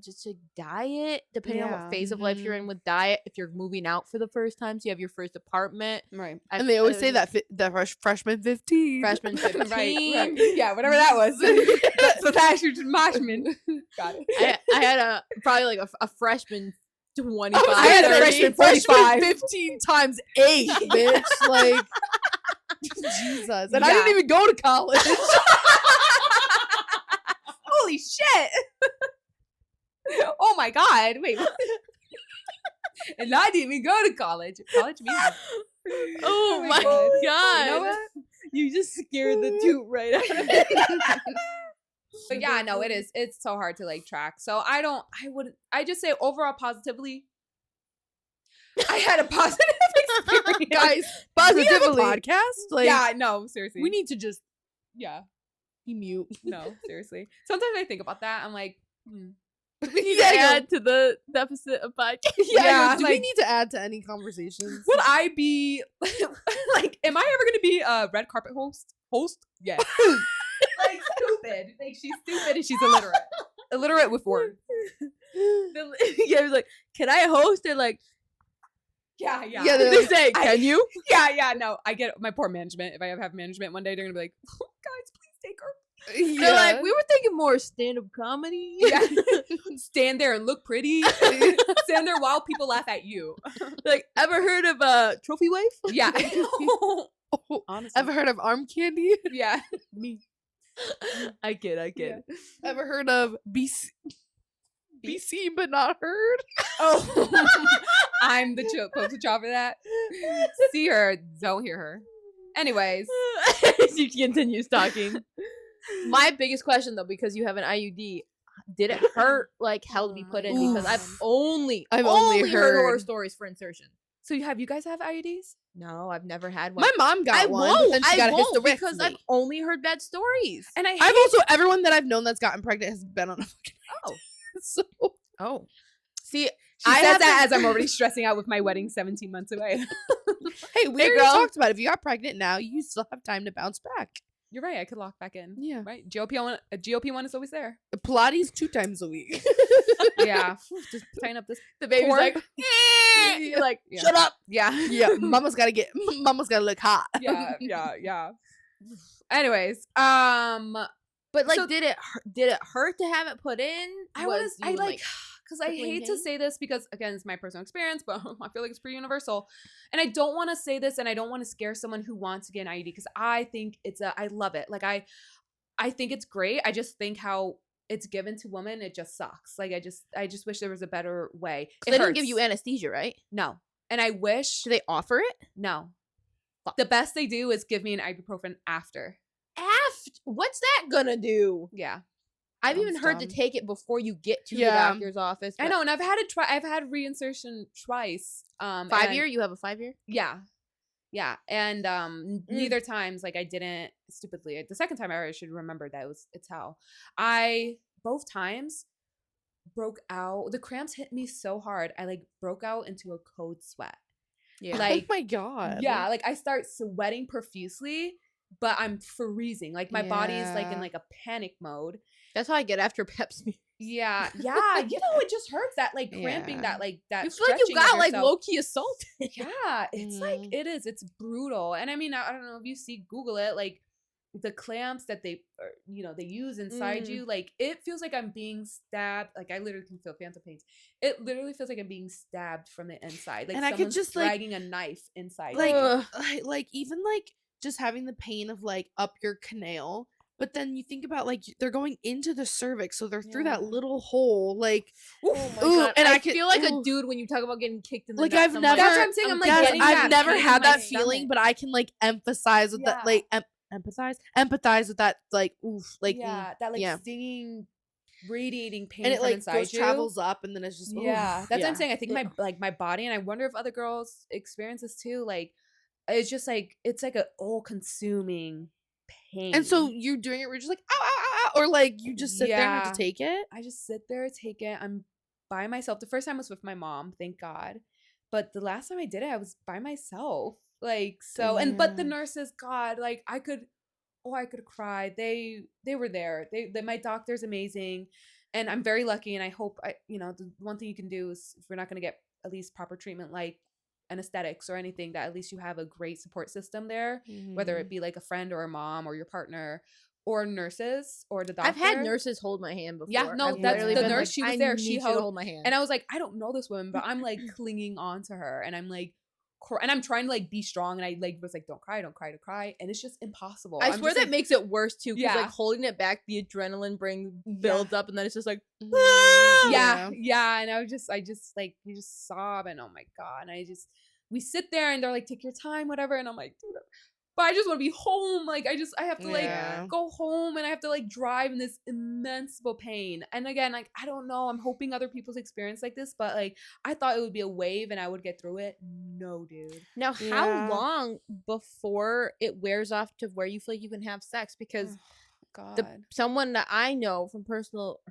B: just a diet, depending on
D: Yeah.
B: what phase of life you're in with diet. If you're moving out for the first time, so you have your first apartment,
C: Right.
D: And they always say that the freshman 15.
B: freshman 15.
C: Right. Yeah, whatever that was. So that's your marshman. Got it.
B: I had probably like a freshman 25.
C: I had a
B: 30.
C: freshman
D: Freshman
C: 45.
D: 15 times 8, bitch. Like, Jesus. And I
C: Yeah.
D: didn't even go to college.
C: Holy shit. Oh my god. Wait. And I didn't even go to college. College means
B: Oh my
C: God.
B: god!
C: You know what?
B: You just scared the toot right out of me.
C: But yeah, no, it's so hard to like track. So I just say overall positively. I had a positive experience.
D: Guys, we have a podcast. Like,
C: yeah, no, seriously.
D: we need to just
C: yeah,
D: be mute.
C: no, seriously. Sometimes I think about that. I'm like,
B: We need
D: Yeah,
B: to
D: yo.
B: add to the deficit of podcast.
C: Yeah,
D: do we
C: like-
D: need to add to any conversations?
C: would I be like, am I ever gonna be a red carpet host? Yeah. Like stupid. Like she's stupid and she's illiterate. Illiterate with words.
B: Yeah, it was like, can I host it? Like,
C: Yeah, yeah.
D: Yeah,
B: they say, can you?
C: Yeah, no. I get my poor management. If I have management one day, they're gonna be like, oh, guys, please take her.
B: They're like, we were thinking more stand-up comedy.
C: Yeah. Stand there and look pretty. Stand there while people laugh at you.
B: Like, ever heard of trophy wife?
C: Yeah.
B: Honestly,
D: Ever heard of arm candy?
C: Yeah.
B: me. I get it.
D: Ever heard of BC? BC but not heard?
C: Oh. I'm the poster child for that. See her, don't hear her. Anyways.
B: She continues talking. My biggest question, though, because you have an IUD, did it hurt like hell to be put in? Because I've only
D: I've
B: only
D: only
B: heard horror
D: heard-
B: stories for insertion.
C: So you guys have IUDs?
B: No, I've never had one.
D: My mom got
B: I
D: one,
B: won't.
D: but then she
B: I
D: got a
B: won't because
D: hysterectomy.
B: I've only heard bad stories.
C: And I hate
D: I've also everyone that I've known that's gotten pregnant has been on a fucking
B: Oh.
D: so
B: Oh, see,
C: She
B: I
C: says that
B: haven't-
C: as I'm already stressing out with my wedding 17 months away.
D: hey, we
B: Hey,
D: already
B: girl.
D: talked about it. If you got pregnant now, you still have time to bounce back.
C: You're right. I could lock back in.
D: Yeah.
C: Right. GLP-1 is always there.
D: Pilates 2 times a week.
C: Yeah. Just tighten up this.
B: the baby's
C: Or-
B: like, you're like,
C: Yeah.
B: shut up.
C: Yeah.
D: yeah, mama's gotta look hot.
C: Yeah. Anyways,
B: But like,
C: So-
B: did it hurt to have it put in?
C: I
B: Was
C: was
B: you,
C: like because I
B: Crippling
C: hate to
B: pain?
C: say this because, again, it's my personal experience, but I feel like it's pretty universal. And I don't want to say this and I don't want to scare someone who wants to get an IUD because I think I love it. Like, I think it's great. I just think how it's given to women, it just sucks. Like, I just wish there was a better way.
B: They didn't give you anesthesia, right?
C: No. And I wish.
B: Do they offer it?
C: No. The best they do is give me an ibuprofen after.
B: What's that gonna do?
C: Yeah.
B: I've
D: Sounds
B: even heard to
D: dumb.
B: take it before you get to
D: Yeah.
B: the doctor's office.
C: I know, and I've had reinsertion twice.
B: 5-year? You have a 5-year?
C: Yeah. Yeah. And neither times, like, I didn't stupidly. The second time I should remember that it's how. Both times broke out. The cramps hit me so hard. I like broke out into a cold sweat.
B: Yeah.
C: Like,
D: oh my God.
C: yeah, like I start sweating profusely, but I'm freezing. Like my body is like in
D: Yeah.
C: like a panic mode.
B: That's how I get after pep smear.
C: Yeah, yeah. You know, it just hurts that like cramping,
D: Yeah.
C: that like that.
B: You feel like you
C: stretching of
B: got like
C: yourself.
B: low key assaulted.
C: Yeah, it's like it is. It's brutal. And I mean, I don't know if you see, Google it, like the clamps that they use inside you, like it feels like I'm being stabbed. Like I literally can feel phantom pains. It literally feels like I'm being stabbed from the inside. Like
D: And I could
C: someone's
D: just, like-
C: dragging a knife inside.
D: Like,
C: you.
D: like even like just having the pain of like up your canal. But then you think about like they're going into the cervix, so they're through that
C: Yeah.
D: little hole. Like,
B: Oh my
D: ooh,
B: God.
D: and
B: I
D: could-
B: feel like a
D: ooh.
B: dude when you talk about getting kicked in the
D: Like,
B: nuts.
D: I've
B: I'm
D: never-
C: That's what I'm saying. I'm like
D: Yes,
C: getting
D: I've
C: that
D: never
C: pain
D: had
C: in my
D: that feeling,
C: stomach.
D: but I can like empathize with that,
C: Yeah.
D: like empathize with that, like oof, like
C: yeah, that like
D: yeah.
C: stinging, radiating pain
D: and it
C: from
D: like
C: inside
D: goes
C: you.
D: travels up, and then it's just
C: Yeah,
D: oof,
C: that's what
D: yeah.
C: I'm saying. I think my body, and I wonder if other girls experience this too. Like, it's just like it's like a all consuming pain.
D: And so you're doing it, where you're just like ow, ow, ow, ow, or like you just sit there and have
C: Yeah.
D: to take it.
C: I just sit there, take it. I'm by myself. The first time was with my mom, thank God. But the last time I did it, I was by myself. Like, so, but the
D: Damn.
C: nurses, God, like I could cry. They were there. My doctor's amazing, and I'm very lucky. And I hope the one thing you can do is, if we're not going to get at least proper treatment, like anesthetics or anything, that at least you have a great support system there, whether it be like a friend or a mom or your partner or nurses or the doctor.
B: I've had nurses hold my hand before.
C: Yeah, no,
B: I've
C: that's
B: literally
C: the
B: been
C: nurse.
B: like,
C: She was
B: I
C: there.
B: need
C: She
B: you to
C: held,
B: hold my hand.
C: and I was like, I don't know this woman, but I'm like clinging on to her, and I'm like, and I'm trying to like be strong, and I like was like, don't cry, and it's just impossible.
B: I
C: I'm
B: swear
C: just,
B: that
C: like,
B: makes it worse too, because
C: Yeah.
B: like holding it back, the adrenaline builds up, and then it's just like,
C: yeah, and I just like, you just sob, and oh my God, and we sit there, and they're like, take your time, whatever, and I'm like, dude, but I just want to be home. Like I have to like
D: Yeah.
C: go home, and I have to like drive in this immense pain. And again, like I don't know, I'm hoping other people's experience like this, but like I thought it would be a wave and I would get through it. No, dude.
B: now
D: Yeah.
B: how long before it wears off to where you feel like you can have sex? Because
C: God.
B: someone that I know from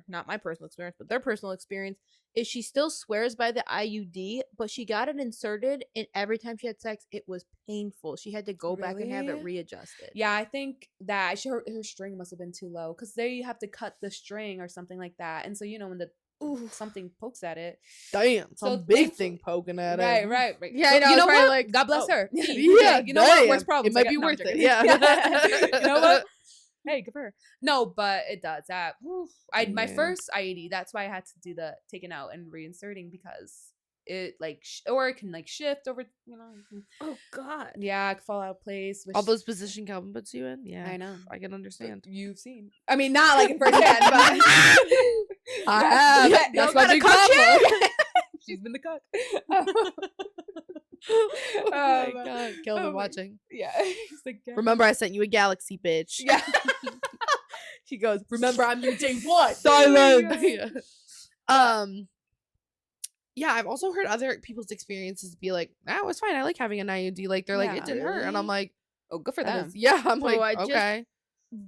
B: not my personal experience, but their personal experience, is she still swears by the IUD, but she got it inserted, and every time she had sex, it was painful. She had to go back and have it
C: Really?
B: readjusted.
C: Yeah, I think that her string must have been too low, because there you have to cut the string or something like that. And so when something pokes at it.
D: Damn,
C: So
D: some big
C: thankful-
D: thing poking at
C: Right,
D: it.
C: right.
B: Yeah,
C: So,
B: I know,
C: You
B: it's
C: know
B: probably
C: what?
B: like,
C: God bless
B: oh,
C: her.
D: Yeah,
C: You know what?
D: damn.
C: Worst problems.
D: It might
C: I
D: be
C: got- no, I'm
D: worth it.
C: joking.
D: Yeah.
C: You know what? Hey, good for her. No, but it does that. My
D: Yeah.
C: first IED. That's why I had to do the taking out and reinserting, because it like or it can like shift over.
B: oh God.
C: Yeah, it can fall out of place. Which
D: All those position Calvin puts you in. Yeah,
C: I know.
D: I can understand.
C: You've seen. I mean, not like in firsthand, but
D: I have.
C: Yeah,
D: That's
C: you
D: my
C: got a
D: big
C: cock
D: problem.
C: she's been the cook.
D: Oh my God, Calvin
C: Oh my-
D: watching.
C: Yeah. He's like, yeah.
D: Remember, I sent you a galaxy, bitch.
C: Yeah.
B: She goes, remember, I'm your day one.
D: Silence. Yeah. Yeah, I've also heard other people's experiences be like, "Oh, it's fine. I like having an IUD." Like they're like,
C: Yeah.
D: "It didn't hurt," and I'm like,
C: Oh, good for
D: "That
C: them.
D: is-" Yeah, I'm like,
B: I just-
D: okay.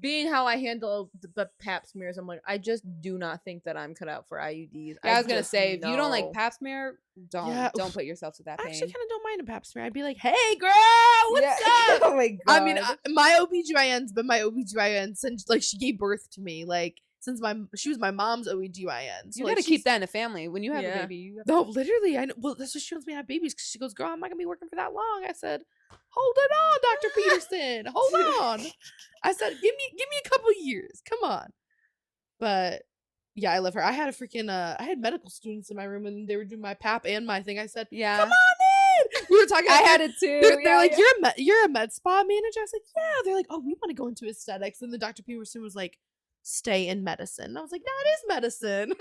B: Being how I handle the pap smears, I'm like, I just do not think that I'm cut out for IUDs.
C: Yeah, I was gonna
B: just
C: say, if you don't like
B: know.
C: pap smear, don't
D: Yeah,
C: put yourself to that
D: I
C: pain.
D: actually kind of don't mind a pap smear. I'd be like, "Hey, girl, what's
C: Yeah.
D: up?"
C: Oh my God.
D: I mean, my OBGYN's been my OBGYN since like she gave birth to me. Like since she was my mom's OBGYN. So,
C: you
D: like,
C: gotta keep that in a family. When you have
B: Yeah.
C: a baby, you have
D: No, literally, I know. Well, that's what she wants me to have babies, because she goes, "Girl, I'm not gonna be working for that long." I said, "Hold it on, Dr. Peterson. Hold on." I said, "Give me a couple years. Come on." But Yeah, I love her. I had a freaking I had medical students in my room and they were doing my pap and my thing. I said,
C: Yeah.
D: "Come on in." We were talking.
C: I
D: about
C: had it too.
D: They're like,
C: yeah.
D: you're a med spa manager. I was like, yeah. They're like, oh, we want to go into aesthetics. And the Dr. Peterson was like, stay in medicine. And I was like, no, it is medicine.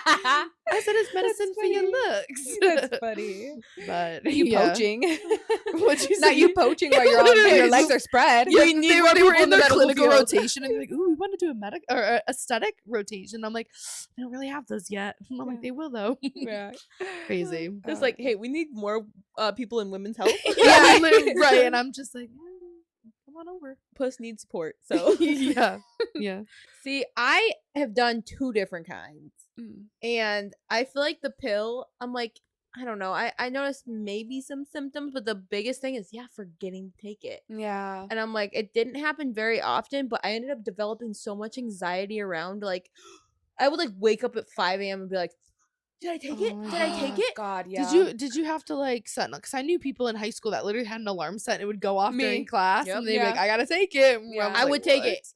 D: I said it's medicine for your looks.
C: That's funny.
D: But
C: You
D: yeah.
C: poaching?
D: What'd you
C: Not
D: say?
C: you poaching while you're on.
D: Literally,
C: Your legs are spread.
D: Yeah,
B: We need
D: they,
B: more
D: they were
B: people
D: in
B: in the
D: their
B: medical
D: clinical
B: field.
D: rotation, and they're like, "Ooh, we want to do a medic or a aesthetic rotation." I'm like, "I don't really have those yet." I'm like,
C: Yeah.
D: "They will though."
C: Yeah.
D: Crazy.
B: It's like, hey, we need more people in women's health.
D: Yeah, right. And I'm just like, come on over.
B: Puss needs support. So
D: yeah.
B: see, I have done 2 different kinds.
C: Mm.
B: And I feel like the pill, I'm like, I don't know. I noticed maybe some symptoms, but the biggest thing is, forgetting to take it.
C: Yeah.
B: And I'm like, it didn't happen very often, but I ended up developing so much anxiety around, like, I would, like, wake up at 5 a.m. and be like, did I take it?
D: Oh my
B: Did I take it?
C: God, yeah.
D: Did you have to like set? Because I knew people in high school that literally had an alarm set and it would go off
C: Me.
D: during class,
B: Yep.
D: and they'd be
C: Yeah.
D: like, "I gotta take it." And
C: Yeah.
D: I'm
B: I
D: like,
B: would take
D: "What?"
B: it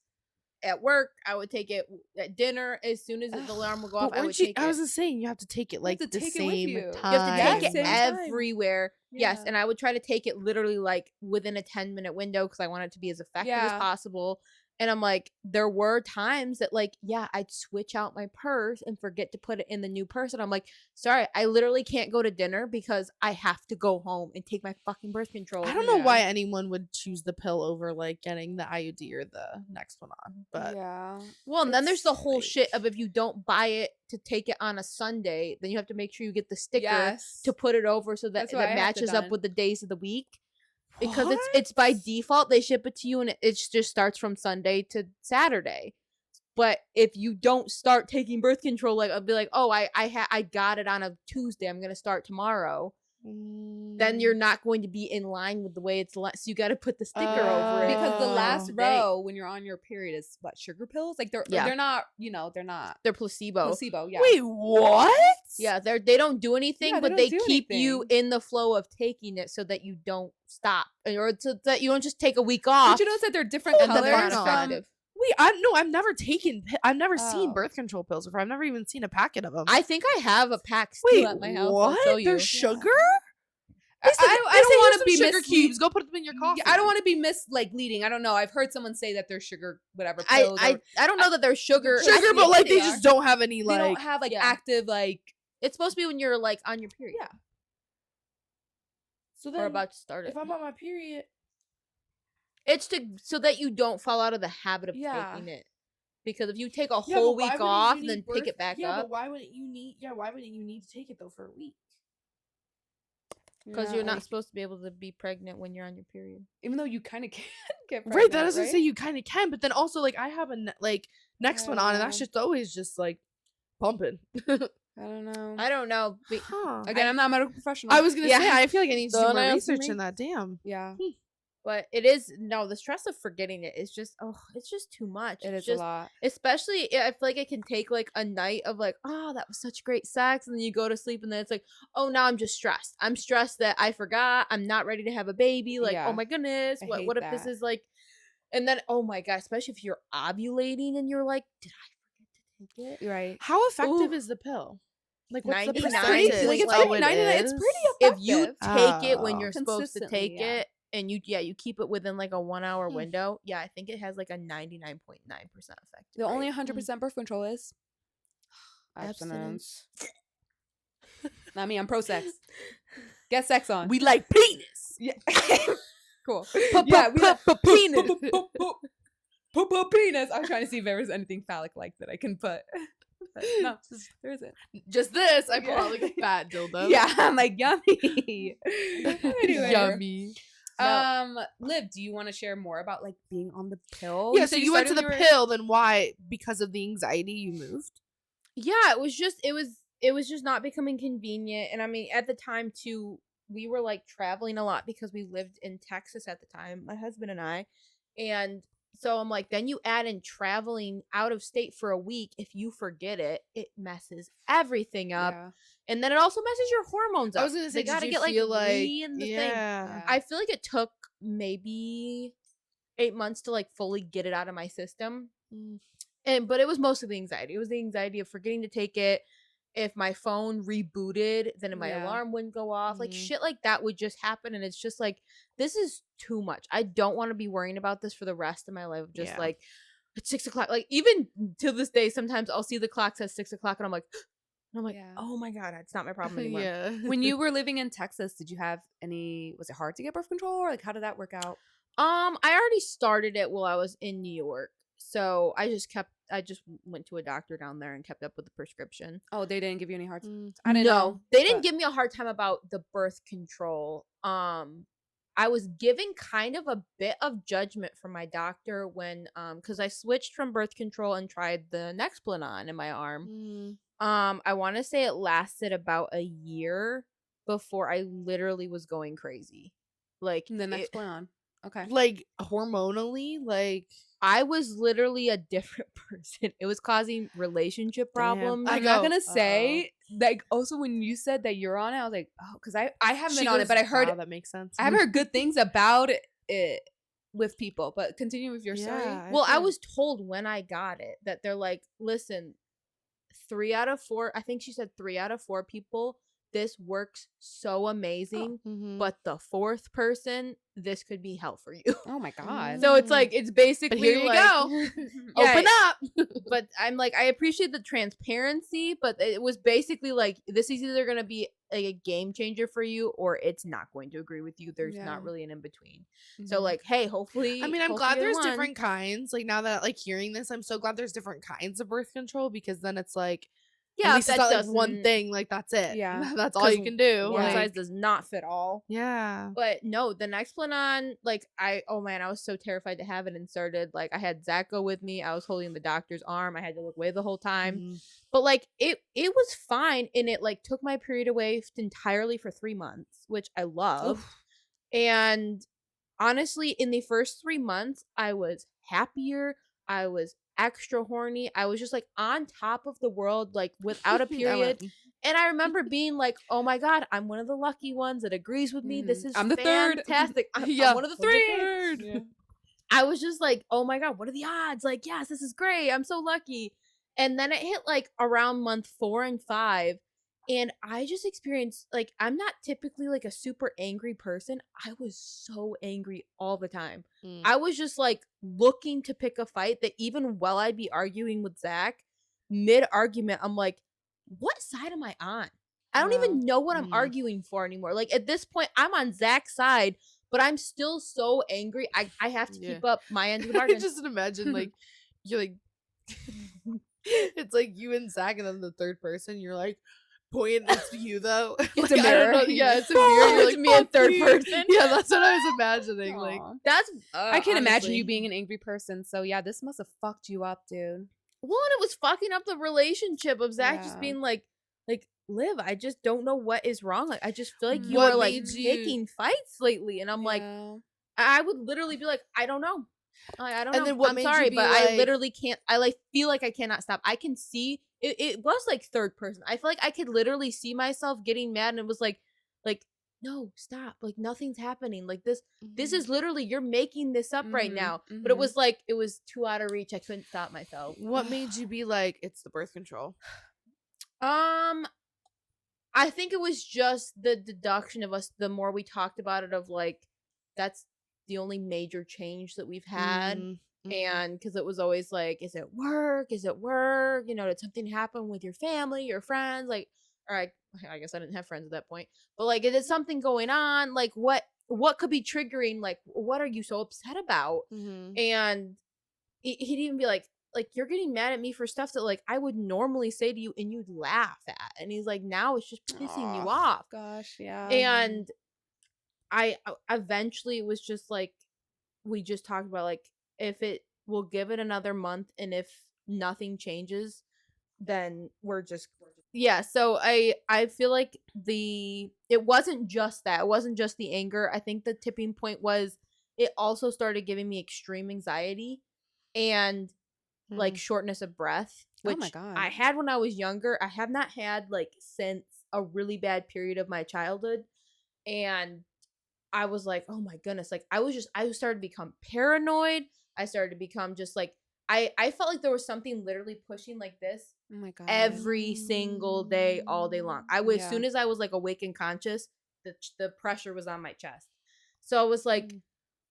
B: at work. I would take it at dinner. As soon as the alarm would go off,
D: But
B: I would
D: weren't you?
B: take
D: I
B: it.
D: was just saying, you have to take it like
C: to
D: the
C: take it with
D: same
C: you.
D: time.
B: You have to
C: Yes,
B: take it
C: same time.
B: everywhere. Yes,
C: Yeah.
B: and I would try to take it literally like within a 10-minute window because I want it to be as effective as
C: Yeah.
B: possible. And I'm like, there were times that like, I'd switch out my purse and forget to put it in the new purse. And I'm like, sorry, I literally can't go to dinner because I have to go home and take my fucking birth control.
D: I don't know
C: Yeah.
D: why anyone would choose the pill over like getting the IUD or the next one on, but
C: yeah.
B: Well, and then there's the
D: it's
B: whole shit
D: like-
B: of if you don't buy it to take it on a Sunday, then you have to make sure you get the sticker
C: Yes.
B: to put it over so that
C: That's what I
B: that
C: have to
B: matches up
C: done.
B: with the days of the week. Because it's by
D: What?
B: default they ship it to you and it just starts from Sunday to Saturday. But if you don't start taking birth control, like I'll be like, oh, I got it on a Tuesday, I'm gonna start tomorrow. Then you're not going to be in line with the way it's so you got to put the sticker over it
C: Because the last
B: Day.
C: row when you're on your period is what, sugar pills? Like they're not, they're not
B: They're placebo.
C: placebo. Yeah.
D: Wait, what?
B: Yeah, they don't do anything,
C: Yeah, they
B: but
C: don't
B: they
C: do
B: keep you
C: anything.
B: in the flow of taking it so that you don't stop, or so that you don't just take a week off.
C: But you notice that they're different
B: and then they're
C: colors
B: not
C: from
B: effective.
D: Wait, I've never taken. I've never seen
C: Oh.
D: birth control pills before. I've never even seen a packet of them.
B: I think I have a pack still
D: Wait,
B: at my house.
D: what?
B: I'll show you.
D: There's sugar?
C: I don't want to be
D: sugar
C: mislead-
D: cubes. Go put them in your coffee.
C: I don't want to be leading. I don't know. I've heard someone say that there's sugar, whatever pills.
B: I don't know that there's sugar.
C: Sugar,
D: sugar,
C: I
D: but
C: think
D: like
C: they
D: they
C: are.
D: just don't have any
C: they
D: like.
C: don't have like
B: Yeah.
C: active like.
B: It's supposed to be when you're like on your period.
C: Yeah.
D: So
B: Or about to start it.
D: if I'm on my period,
B: It's so that you don't fall out of the habit of
C: Yeah.
B: taking it. Because if you take a
D: Yeah,
B: whole
D: but why
B: week
D: wouldn't
B: off
D: you
B: and then
D: need
B: pick
D: birth-
B: it back
D: yeah,
B: up,
D: but why wouldn't you need? Yeah, why wouldn't you need to take it though for a week?
B: because you're not supposed to be able to be pregnant when you're on your period.
C: Even though you kind of can get pregnant,
D: Right, that doesn't
C: right?
D: say you kind of can, but then also like I have a next one on, and
C: Yeah.
D: that's just always just like pumping.
C: I don't know.
B: I don't know.
D: Huh.
C: Again, I'm not a medical professional.
D: I was gonna
B: Yeah.
D: say I feel like I need to do
B: Don't
D: more
B: ask
D: research
B: me.
D: in that. Damn.
C: yeah,
B: But it is the stress of forgetting it is just it's just too much.
C: it
B: It's
C: is
B: just,
C: a lot.
B: Especially I feel like it can take like a night of like, oh, that was such great sex, and then you go to sleep and then it's like, oh, now I'm just stressed. I'm stressed that I forgot. I'm not ready to have a baby. Like,
C: Yeah.
B: oh my goodness,
C: I
B: what
C: hate
B: what if this
C: that.
B: is like, and then oh my god, especially if you're ovulating and you're like, did I forget to take it?
C: You're right.
D: How effective
B: Ooh.
D: is the pill? Like what's the
B: 99
D: percentage?
B: is
C: Like it's
B: low
C: pretty
B: it
C: 99. It's
D: is?
C: pretty
B: If you
C: effective.
B: take it when you're supposed to
C: Consistently,
B: take
C: yeah.
B: it, and you keep it within like a 1 hour
D: Hmm.
B: window, I think it has like a 99.9% effective
C: The only
B: rate.
C: 100% birth control is
B: Abstinence.
C: Not me. I'm pro sex. Get sex on.
D: We like penis.
C: yeah. cool.
B: Yeah, we like
C: penis. Penis. I was trying to see if there was anything phallic like that I can put. But no, there isn't.
D: Just this. I pull
C: Yeah.
D: out like a fat dildo.
C: Yeah, I'm like yummy. Anyway.
D: Yummy.
C: Liv, do you want to share more about like being on the pill?
D: Yeah, so you went to
C: started
D: the
C: when you were-
D: pill, then why? Because of the anxiety you moved?
B: Yeah, it was just not becoming convenient. And I mean, at the time too, we were like traveling a lot because we lived in Texas at the time, my husband and I. And so I'm like, then you add in traveling out of state for a week. If you forget it, it messes everything up.
C: Yeah.
B: And then it also messes your hormones up.
D: I was gonna say,
B: they
D: did
B: gotta
D: you
B: get like
D: feel like
B: in the thing.
D: yeah.
B: I feel like it took maybe 8 months to like fully get it out of my system. But it was mostly the anxiety. It was the anxiety of forgetting to take it. If my phone rebooted, then my
C: Yeah.
B: alarm wouldn't go off. Like
D: Mhm.
B: shit like that would just happen, and it's just like this is too much. I don't want to be worrying about this for the rest of my life. Just
D: Yeah.
B: like it's 6 o'clock. Like even till this day, sometimes I'll see the clock says 6 o'clock, and I'm like,
C: Yeah.
B: oh my god, it's not my problem anymore.
D: Yeah.
C: When you were living in Texas, did you have was it hard to get birth control, or like how did that work out?
B: I already started it while I was in New York, so I just went to a doctor down there and kept up with the prescription.
C: Oh, they didn't give you any hard
D: Mm.
C: I didn't know.
B: They didn't
C: but-
B: give me a hard time about the birth control. I was given kind of a bit of judgment from my doctor when because I switched from birth control and tried the Nexplanon in my arm.
D: Mm.
B: I want to say it lasted about a year before I literally was going crazy. Like
C: the next plan. Okay.
D: Like hormonally, like
B: I was literally a different person. It was causing relationship
D: Damn.
B: problems.
C: I'm
D: I
C: not
D: go,
C: gonna say like also when you said that you're on it, I was like, oh, because I haven't been on it, but I heard
D: wow, that makes sense.
C: I have heard good things about it with people. But continue with your story.
D: Yeah.
B: Well, I
D: feel-
B: was told when I got it that they're like, listen, 3 out of 4, I think she said 3 out of 4 people, this works so amazing.
D: Mhm.
B: But the 4th person, this could be hell for you.
C: Oh my god.
B: So it's like, it's basically
D: But here you
B: like,
D: go.
B: Yeah,
D: Open up.
B: but I'm like, I appreciate the transparency, but it was basically like, this is either going to be a game changer for you or it's not going to agree with you. There's
C: Yeah.
B: not really an in between. So
C: Mhm.
B: like, hey, hopefully.
D: I mean, I'm
B: hopefully
D: glad
B: you're
D: there's
B: one.
D: different kinds. Like now that like hearing this, I'm so glad there's different kinds of birth control because then it's like
B: Yeah,
D: at least it's
B: that
D: not like one
B: doesn't-
D: thing. Like that's it.
C: Yeah.
D: That's all you
B: 'Cause
D: can do.
B: One
C: Yeah.
B: size does not fit all.
D: Yeah.
B: But no, the Nexplanon, like oh man, I was so terrified to have it inserted. Like I had Zach go with me. I was holding the doctor's arm. I had to look away the whole time.
D: Mhm.
B: But like it was fine, and it like took my period away entirely for 3 months, which I love. And honestly, in the first 3 months, I was happier. I was extra horny. I was just like on top of the world, like without a
D: I
B: period.
D: went,
B: And I remember being like, "Oh my god, I'm one of the lucky ones that agrees with me. This
C: Mhm.
B: is
C: I'm the third."
B: fantastic. I'm
D: Yeah.
B: one of the
C: I'm the
B: 3."
C: third. Yeah.
B: I was just like, "Oh my god, what are the odds?" Like, yes, this is great. I'm so lucky. And then it hit like around month 4 and 5, and I just experienced like I'm not typically like a super angry person. I was so angry all the time.
D: Mm.
B: I was just like looking to pick a fight that even while I'd be arguing with Zach, mid argument, I'm like, what side am I on? I don't even know what I'm
D: Mhm.
B: arguing for anymore. Like at this point, I'm on Zach's side, but I'm still so angry. I have to
D: Yeah.
B: keep up my end of the
D: I
B: bargain.
D: just imagine like you're like it's like you and Zach and then the third person you're like pointing it's you though.
B: It's
D: Like,
B: a
D: I don't
B: mirror.
D: know. Yeah, it's a mirror. You're
B: It's
D: like
B: me in
D: "Fuck
B: third
D: you."
B: person.
D: Yeah, that's what I was imagining. Like
C: Aw.
B: That's
C: I can imagine
B: honestly.
C: you being an angry person. So yeah, this must have fucked you up, dude.
B: Well, and it was fucking up the relationship of Zach just
C: Yeah.
B: being like, Liv, I just don't know what is wrong. Like, I just feel like you
D: What
B: are like
D: made you-
B: picking fights lately, and I'm like,
C: Yeah.
B: I would literally be like, I don't know. I don't
D: And
B: know.
D: then what
B: I'm
D: made you
B: sorry,
D: be
B: but I
D: like-
B: literally can't. I like feel like I cannot stop. I can see it. It was like third person. I feel like I could literally see myself getting mad, and it was like, no, stop. Like nothing's happening. Like this is literally you're making this up right
C: Mhm,
B: now. But it
C: mhm.
B: was like it was too out of reach. I couldn't stop myself.
D: what made you be like it's the birth control?
B: I think it was just the deduction of us. The more we talked about it, of like, that's the only major change that we've had.
D: Mhm.
B: And because it was always like, is it work? Is it work? You know, did something happen with your family, your friends? Like, or I guess I didn't have friends at that point. But like, is it something going on? Like, what could be triggering? Like, what are you so upset about?
D: Mhm.
B: And he'd even be like, you're getting mad at me for stuff that like I would normally say to you and you'd laugh at. And he's like, now it's just pissing you
C: Aw,
B: off.
C: Gosh, yeah.
B: And I eventually it was just like we just talked about like if it we'll give it another month, and if nothing changes, then we're just yeah. So I feel like it wasn't just that. It wasn't just the anger. I think the tipping point was it also started giving me extreme anxiety and like shortness of breath,
C: Oh
B: which
C: my God.
B: I had when I was younger. I have not had like since a really bad period of my childhood. And I was like, oh my goodness. Like I started to become paranoid. I started to become just like I felt like there was something literally pushing like this
C: Oh my god.
B: every single day, all day long. I was, as
C: Yeah.
B: soon as I was like awake and conscious, the pressure was on my chest. So I was like,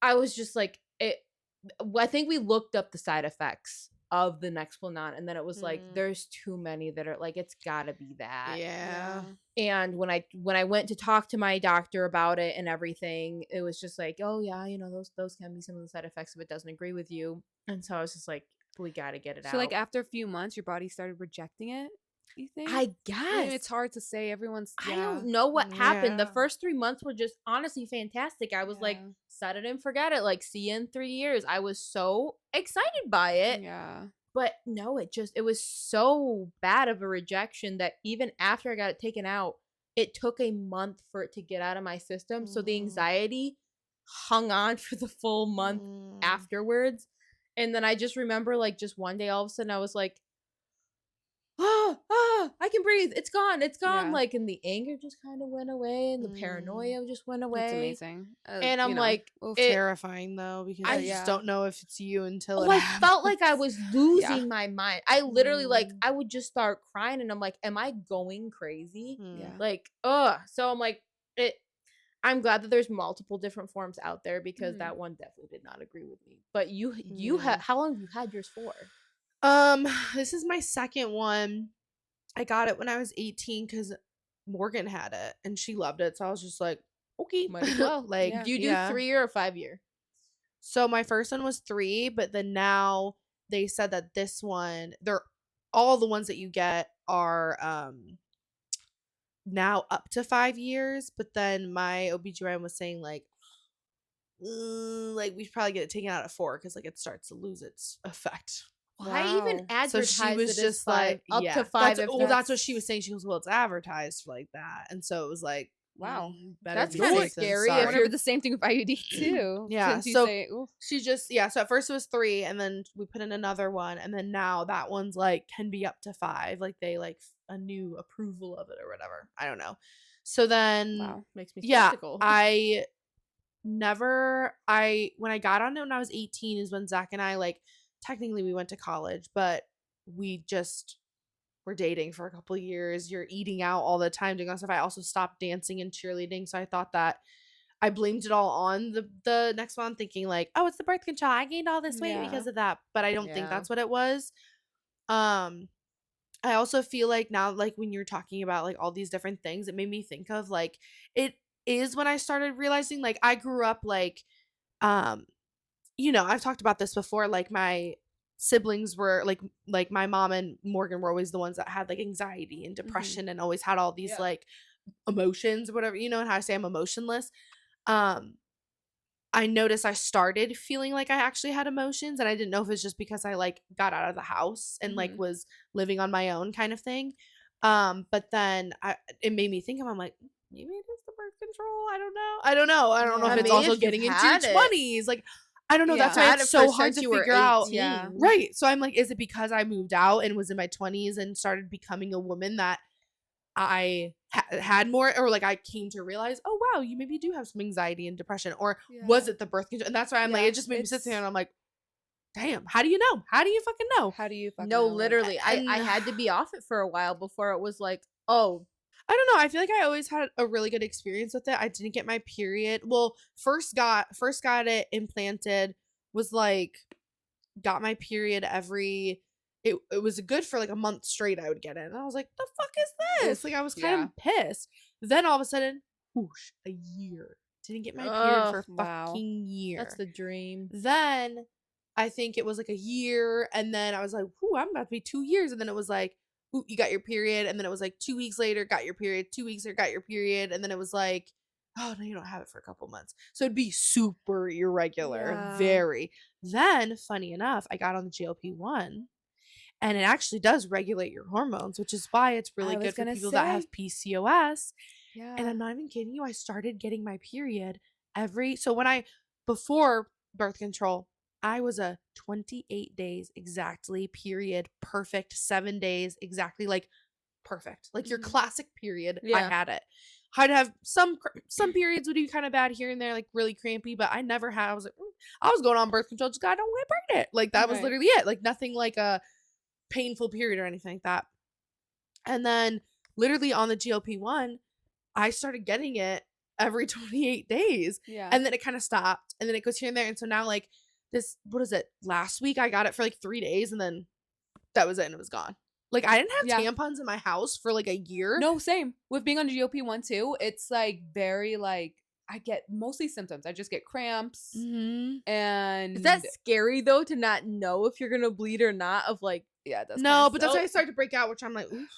B: I was just like, I think we looked up the side effects of the Nexplanon, and then it was like, there's too many that are like, it's gotta be that.
D: Yeah.
B: And when I went to talk to my doctor about it and everything, it was just like, oh yeah, you know, those can be some of the side effects if it doesn't agree with you. And so I was just like, we gotta get it out.
C: So like after a few months, your body started rejecting it. You think?
B: I guess.
C: I mean, it's hard to say. Everyone's.
B: I don't know what happened. The
D: Yeah.
B: first 3 months were just honestly fantastic. I was like, set it and forget it. Like, see you in 3 years. I was so excited by it.
C: Yeah.
B: But no, it was so bad of a rejection that even after I got it taken out, it took a month for it to get out of my system. So the anxiety hung on for the full month afterwards. And then I just remember, like, just one day, all of a sudden, I was like, I can breathe. It's gone. It's gone.
C: Yeah.
B: Like, and the anger just kind of went away, and the paranoia just went away.
C: That's amazing.
B: And I'm like,
D: Terrifying though, because
B: I
D: I just don't know if it's you until it
B: I
D: happens.
B: felt like I was losing my mind. I literally, like, I would just start crying, and I'm like, am I going crazy?
C: Yeah.
B: Like, so I'm like, I'm glad that there's multiple different forms out there, because that one definitely did not agree with me. But you had, how long have you had yours for?
D: This is my second one. I got it when I was 18 because Morgan had it and she loved it. So I was just like, okay,
B: Might as well.
D: like,
B: Do you do 3 year or 5 year?
D: So my first one was 3, but then now they said that this one, all the ones that you get are now up to 5 years. But then my OBGYN was saying like we should probably get it taken out at 4 because like it starts to lose its effect.
B: Why even advertise
D: So she was
B: that
D: just
B: it's five,
D: like,
B: up to 5?
D: That's what she was saying. She goes, well, it's advertised like that, and so it was like,
C: wow,
B: that's
D: kind of
B: scary.
C: I
B: If
C: wonder
B: you're
C: if the same thing with IUD too.
D: Yeah,
C: Since you
D: so
C: say, oof.
D: she just so at first it was 3, and then we put in another one, and then now that one's like can be up to 5, like they like a new approval of it or whatever. I don't know. So then
C: Wow,
B: makes me
D: yeah,
B: skeptical.
D: when I got on it when I was 18 is when Zach and I, like, technically we went to college, but we just were dating for a couple years. You're eating out all the time, doing all stuff. I also stopped dancing and cheerleading, so I thought that I blamed it all on the next one, thinking like, oh, it's the birth control. I gained all this weight because of that, but I don't think that's what it was. I also feel like now, like when you're talking about like all these different things, it made me think of like it is when I started realizing like I grew up like you know, I've talked about this before, like my siblings were like my mom and Morgan were always the ones that had like anxiety and depression and always had all these like emotions, whatever, you know, and how I say I'm emotionless. I noticed I started feeling like I actually had emotions, and I didn't know if it's just because I like got out of the house and like was living on my own kind of thing. But then it made me think, I'm like, maybe it is the birth control. I don't know if it's also getting into your 20s. Like, I don't know. That's why it's so hard to figure out.
C: Yeah.
D: Right. So I'm like, is it because I moved out and was in my 20s and started becoming a woman that I had more, or like I came to realize, oh wow, you maybe do have some anxiety and depression, or was it the birth control? And that's why I'm like, it just made me sit there and I'm like, damn, how do you know? How do you fucking know?
C: How do you fucking
B: No,
C: know?
B: literally. I had to be off it for a while before it was like, oh.
D: I don't know. I feel like I always had a really good experience with it. I didn't get my period. Well, first got it implanted, was like, got my period it was good for like a month straight. I would get it. And I was like, the fuck is this? Like, I was kind of pissed. Then all of a sudden, whoosh, a year. Didn't get my period for a fucking year.
B: That's the dream.
D: Then I think it was like a year. And then I was like, ooh, I'm about to be 2 years. And then it was like, ooh, you got your period. And then it was like 2 weeks later, got your period. 2 weeks later, got your period. And then it was like, oh, no, you don't have it for a couple months. So it'd be super irregular. Very. Then, funny enough, I got on the GLP-1. And it actually does regulate your hormones, which is why it's really good for people that have PCOS.
C: Yeah.
D: And I'm not even kidding you. I started getting my period before birth control, I was a 28 days exactly period, perfect, 7 days exactly, like perfect, like your classic period. I had it. I'd have some periods would be kind of bad here and there, like really crampy, but I never had. I was like, I was going on birth control, just I don't get pregnant. Like that was
C: Right.
D: literally it. Like nothing like a painful period or anything like that. And then literally on the GLP-1, I started getting it every 28 days.
C: Yeah.
D: And then it kind of stopped. And then it goes here and there. And so now like this, what is it? Last week I got it for like 3 days and then that was it and it was gone. Like I didn't have
C: Yeah.
D: tampons in my house for like a year.
C: No, same. With being on GLP-1 too, it's like very like I get mostly symptoms. I just get cramps
D: Mm-hmm.
C: and
B: Is that scary though to not know if you're gonna bleed or not? Of like,
C: yeah, that's
D: No,
C: kinda
D: but that's
B: so-
D: why I started to break out, which I'm like, oof,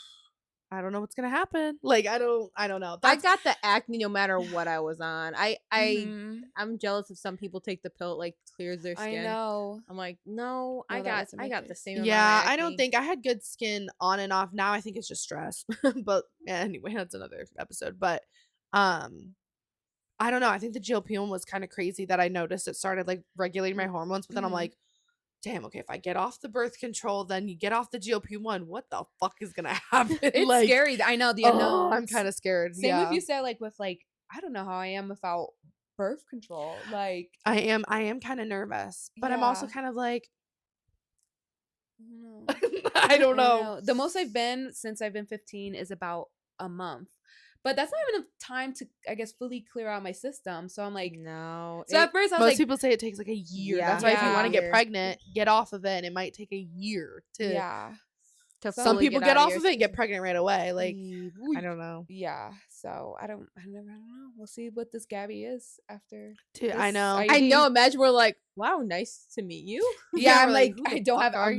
D: I don't know what's gonna happen. Like I don't know.
B: I got the acne no matter what I was on.
C: Mhm.
B: I'm jealous if some people take the pill, it, like clears their
C: I
B: skin.
C: know.
B: I'm like, no,
C: No,
B: I
C: that
B: got
C: wasn't my
B: the
C: case.
B: same. amount of
D: Yeah, I don't
B: acne.
D: think I had good skin on and off. Now I think it's just stress. But yeah, anyway, that's another episode. But I don't know. I think the GLP-1 was kind of crazy that I noticed it started like regulating my hormones, but then I'm
C: Mhm.
D: like, damn, okay, if I get off the birth control, then you get off the GLP-1, what the fuck is gonna happen?
C: It's
D: like,
C: scary. I know the
D: oh,
C: unknown.
D: I'm kind of scared.
C: Same
D: yeah.
C: with you said like with like I don't know how I am without birth control. Like
D: I am kind of nervous, but I'm also
C: Yeah.
D: kind of like,
C: I
D: I don't know.
C: The most I've been since I've been 15 is about a month. But that's not even enough time to, I guess, fully clear out my system. So I'm like,
B: no.
C: so at first I was
D: Most
C: like,
D: people say it takes like a year.
B: Yeah,
D: That's why if you
C: yeah.
D: want to get
B: Year.
D: pregnant, get off of it, and it might take a year to.
C: yeah,
B: to
C: Some
D: Some
B: fully
D: people
B: get
D: get
B: out
D: off
B: your
D: of it and get
B: system.
D: pregnant right away. Like
C: Ooh,
D: I don't know.
C: yeah. So I don't know. We'll see what this Gabby is after.
D: Dude, I
C: this
D: know.
C: IUD.
B: I know. Imagine we're like, wow, nice to meet you.
C: Yeah,
D: Yeah,
C: I'm
D: we're
C: like,
D: like, who the
C: I don't
D: fuck
C: have
D: are you?